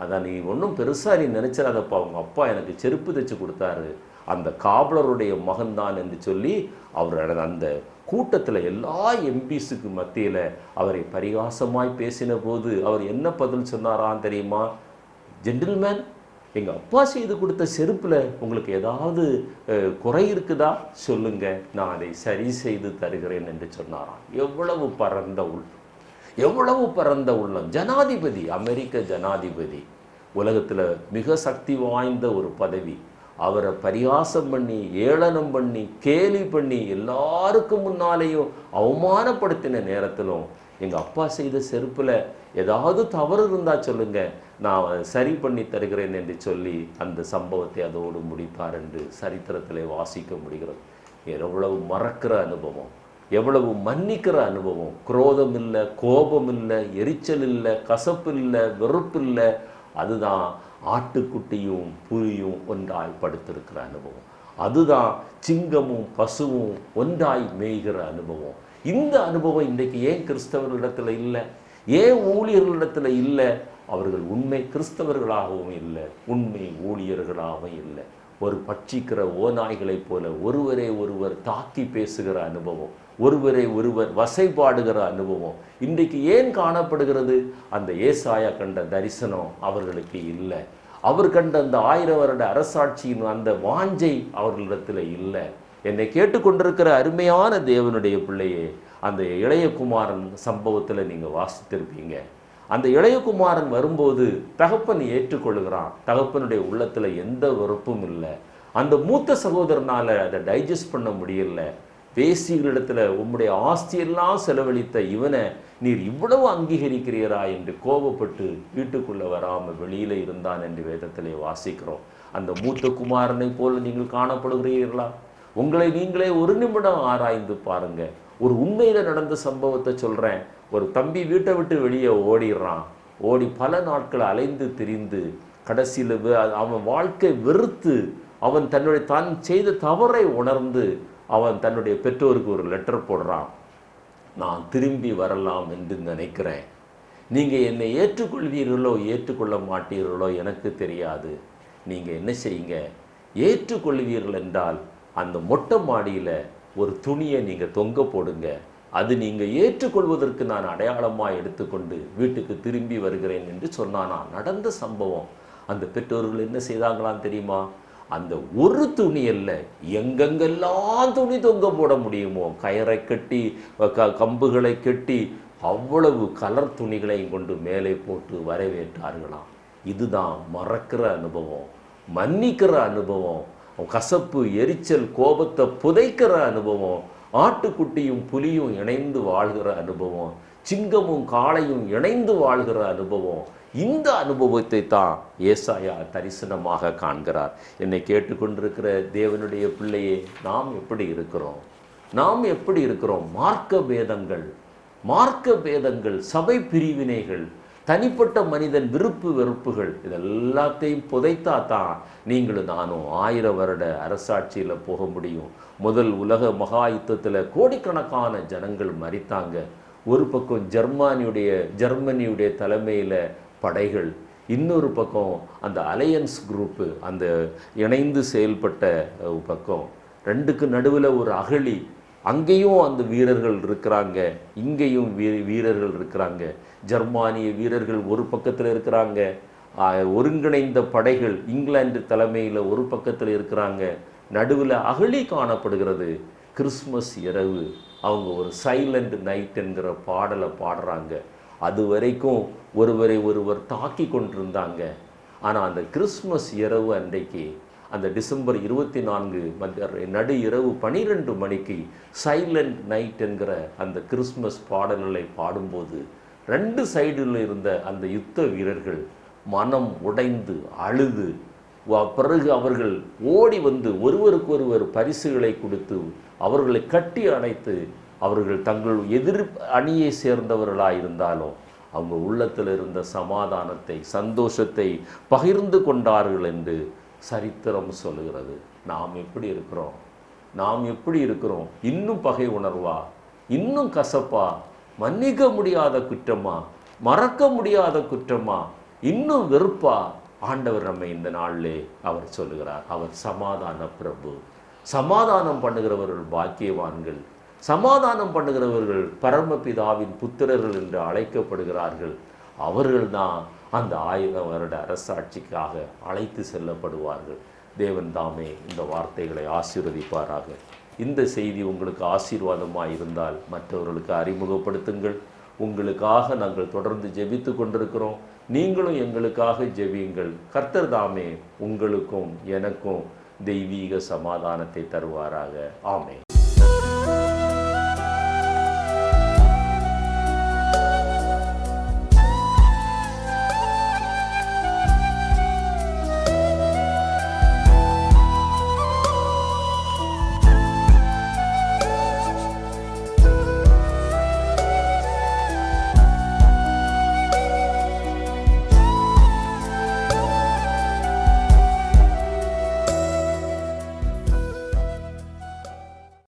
அதான் நீ ஒன்றும் பெருசா நீ நினைச்சிடாதப்பா, அவங்க அப்பா எனக்கு செருப்பு தைச்சு கொடுத்தாரு, அந்த காவலருடைய மகன்தான் என்று சொல்லி அவர் அந்த கூட்டத்தில் எல்லா எம்பிஸுக்கு மத்தியில் அவரை பரிகாசமாய் பேசின போது அவர் என்ன பதில் சொன்னாரான் தெரியுமா? ஜென்டில்மேன், எங்கள் அப்பா செய்து கொடுத்த செருப்பில் உங்களுக்கு ஏதாவது குறை இருக்குதா சொல்லுங்க, நான் அதை சரி செய்து தருகிறேன் என்று சொன்னாராம். எவ்வளவு பரந்த உள்ளம், எவ்வளவு பரந்த உள்ளம்! ஜனாதிபதி, அமெரிக்க ஜனாதிபதி. உலகத்தில் மிக சக்தி வாய்ந்த ஒரு பதவி. அவரை பரிகாசம் பண்ணி, ஏளனம் பண்ணி, கேலி பண்ணி, எல்லாருக்கும் முன்னாலேயும் அவமானப்படுத்தின நேரத்திலும் எங்கள் அப்பா செய்த செருப்பில் ஏதாவது தவறு இருந்தால் சொல்லுங்க, நான் சரி பண்ணி தருகிறேன் என்று சொல்லி அந்த சம்பவத்தை அதோடு முடித்தார் என்று சரித்திரத்தில் வாசிக்க முடிகிறது. எவ்வளவு மறக்கிற அனுபவம், எவ்வளவு மன்னிக்கிற அனுபவம். குரோதம் இல்லை, கோபம் இல்லை, எரிச்சல் இல்லை, கசப்பு இல்லை, வெறுப்பு இல்லை. அதுதான் ஆட்டுக்குட்டியும் புலியும் ஒன்றாய் படுத்திருக்கிற அனுபவம். அதுதான் சிங்கமும் பசுவும் ஒன்றாய் மேய்கிற அனுபவம். இந்த அனுபவம் இன்றைக்கு ஏன் கிறிஸ்தவர்களிடத்தில் இல்லை? ஏன் ஊழியர்களிடத்தில் இல்லை? அவர்கள் உண்மை கிறிஸ்தவர்களாகவும் இல்லை, உண்மை ஊழியர்களாகவும் இல்லை. ஒரு பட்சிக்கிற ஓநாய்களைப் போல ஒருவரை ஒருவர் தாக்கி பேசுகிற அனுபவம், ஒருவரை ஒருவர் வசைபாடுகிற அனுபவம் இன்றைக்கு ஏன் காணப்படுகிறது? அந்த ஏசாயா கண்ட தரிசனம் அவர்களுக்கு இல்லை. அவர் கண்ட அந்த 1000 வருட அரசாட்சியின் அந்த வாஞ்சை அவர்களிடத்தில் இல்லை. என்னை கேட்டுக்கொண்டிருக்கிற அருமையான தேவனுடைய பிள்ளையே, அந்த இளையகுமாரன் சம்பவத்தில் நீங்கள் வாசித்திருப்பீங்க. அந்த இளையகுமாரன் வரும்போது தகப்பன் ஏற்றுக்கொள்கிறான். தகப்பனுடைய உள்ளத்தில் எந்த வெறுப்பும் இல்லை. அந்த மூத்த சகோதரனால் அதை டைஜஸ்ட் பண்ண முடியல. வேசிகளிடத்தில் உம்முடைய ஆஸ்தியெல்லாம் செலவழித்த இவனை நீர் இவ்வளவு அங்கீகரிக்கிறீரா என்று கோபப்பட்டு வீட்டுக்குள்ளே வராமல் வெளியில் இருந்தான் என்று வேதத்திலே வாசிக்கிறோம். அந்த மூத்த குமாரனை போல நீங்கள் காணப்படுகிறீர்களா? உங்களை நீங்களே ஒரு நிமிடம் ஆராய்ந்து பாருங்க. ஒரு உண்மையில் நடந்த சம்பவத்தை சொல்கிறேன். ஒரு தம்பி வீட்டை விட்டு வெளியே ஓடிடுறான். ஓடி பல நாட்கள் அலைந்து திரிந்து கடைசியில் அவன் வாழ்க்கை வெறுத்து அவன் தான் செய்த தவறை உணர்ந்து அவன் தன்னுடைய பெற்றோருக்கு ஒரு லெட்டர் போடுறான். நான் திரும்பி வரலாம் என்று நினைக்கிறேன். நீங்கள் என்னை ஏற்றுக்கொள்வீர்களோ ஏற்றுக்கொள்ள மாட்டீர்களோ எனக்கு தெரியாது. நீங்கள் என்ன செய்யுங்க, ஏற்றுக்கொள்வீர்கள் என்றால் அந்த மொட்டை மாடியில் ஒரு துணியை நீங்கள் தொங்க போடுங்க. அது நீங்கள் ஏற்றுக்கொள்வதற்கு நான் அடையாளமாக எடுத்துக்கொண்டு வீட்டுக்கு திரும்பி வருகிறேன் என்று சொன்னானா. நடந்த சம்பவம். அந்த பெற்றோர்கள் என்ன செய்தாங்களான்னு தெரியுமா? அந்த ஒரு துணி அல்ல, எங்கெங்கெல்லாம் துணி தொங்க போட முடியுமோ கயரை கட்டி கம்புகளை கட்டி அவ்வளவு கலர் துணிகளையும் கொண்டு மேலே போட்டு வரவேற்றார்களாம். இதுதான் மறக்கிற அனுபவம், மன்னிக்கிற அனுபவம், கசப்பு, எரிச்சல், கோபத்தை புதைக்கிற அனுபவம், ஆட்டுக்குட்டியும் புலியும் இணைந்து வாழ்கிற அனுபவம், சிங்கமும் காளையும் இணைந்து வாழ்கிற அனுபவம். இந்த அனுபவத்தை தான் ஏசாயா தரிசனமாக காண்கிறார். என்னை கேட்டுக்கொண்டிருக்கிற தேவனுடைய பிள்ளையே, நாம் எப்படி இருக்கிறோம்? நாம் எப்படி இருக்கிறோம்? மார்க்க பேதங்கள், சபை பிரிவினைகள், தனிப்பட்ட மனிதன் விருப்பு வெறுப்புகள், இதெல்லாத்தையும் புதைத்தா தான் நீங்களும் நானும் 1000 வருட அரசாட்சியில் போக முடியும். முதல் உலக மகா யுத்தத்தில் கோடிக்கணக்கான ஜனங்கள் மரித்தாங்க. ஒரு பக்கம் ஜெர்மனியுடைய தலைமையில் படைகள், இன்னொரு பக்கம் அந்த அலையன்ஸ் குரூப்பு, அந்த இணைந்து செயல்பட்ட பக்கம். ரெண்டுக்கு நடுவில் ஒரு அகழி. அங்கேயும் அந்த வீரர்கள் இருக்கிறாங்க, இங்கேயும் வீரர்கள் இருக்கிறாங்க. ஜெர்மானிய வீரர்கள் ஒரு பக்கத்தில் இருக்கிறாங்க, ஒருங்கிணைந்த படைகள் இங்கிலாந்து தலைமையில் ஒரு பக்கத்தில் இருக்கிறாங்க. நடுவில் அகழி காணப்படுகிறது. கிறிஸ்மஸ் இரவு அவங்க ஒரு சைலண்ட் நைட் என்கிற பாடலை பாடுறாங்க. அது வரைக்கும் ஒருவரை ஒருவர் தாக்கி கொண்டிருந்தாங்க. ஆனால் அந்த கிறிஸ்மஸ் இரவு அன்றைக்கு, அந்த டிசம்பர் 24 நடு இரவு 12 மணிக்கு சைலண்ட் நைட் என்கிற அந்த கிறிஸ்மஸ் பாடல்களை பாடும்போது 2 சைடில் இருந்த அந்த யுத்த வீரர்கள் மனம் உடைந்து அழுது, பிறகு அவர்கள் ஓடி வந்து ஒருவருக்கொருவர் பரிசுகளை கொடுத்து அவர்களை கட்டி அணைத்து, அவர்கள் தங்கள் எதிர் அணியை சேர்ந்தவர்களாயிருந்தாலும் அவங்க உள்ளத்தில் இருந்த சமாதானத்தை, சந்தோஷத்தை பகிர்ந்து கொண்டார்கள் என்று சரித்திரம் சொல்லுகிறது. நாம் எப்படி இருக்கிறோம்? நாம் எப்படி இருக்கிறோம்? இன்னும் பகை உணர்வா? இன்னும் கசப்பா? மன்னிக்க முடியாத குற்றமா? மறக்க முடியாத குற்றமா? இன்னும் வெறுப்பா? ஆண்டவர் நம்மை இந்த நாளிலே அவர் சொல்லுகிறார், அவர் சமாதான பிரபு. சமாதானம் பண்ணுகிறவர்கள் பாக்கியவான்கள். சமாதானம் பண்ணுகிறவர்கள் பரமபிதாவின் புத்திரர்கள் என்று அழைக்கப்படுகிறார்கள். அவர்கள்தான் அந்த 1000 வருட அரசாட்சிக்காக அழைத்து செல்லப்படுவார்கள். தேவன் தாமே இந்த வார்த்தைகளை ஆசீர்வதிப்பாராக. இந்த செய்தி உங்களுக்கு ஆசீர்வாதமாக இருந்தால் மற்றவர்களுக்கு அறிமுகப்படுத்துங்கள். உங்களுக்காக நாங்கள் தொடர்ந்து ஜெபித்து கொண்டிருக்கிறோம். நீங்களும் எங்களுக்காக ஜெபியுங்கள். கர்த்தர் தாமே உங்களுக்கும் எனக்கும் தெய்வீக சமாதானத்தை தருவாராக. ஆமென்.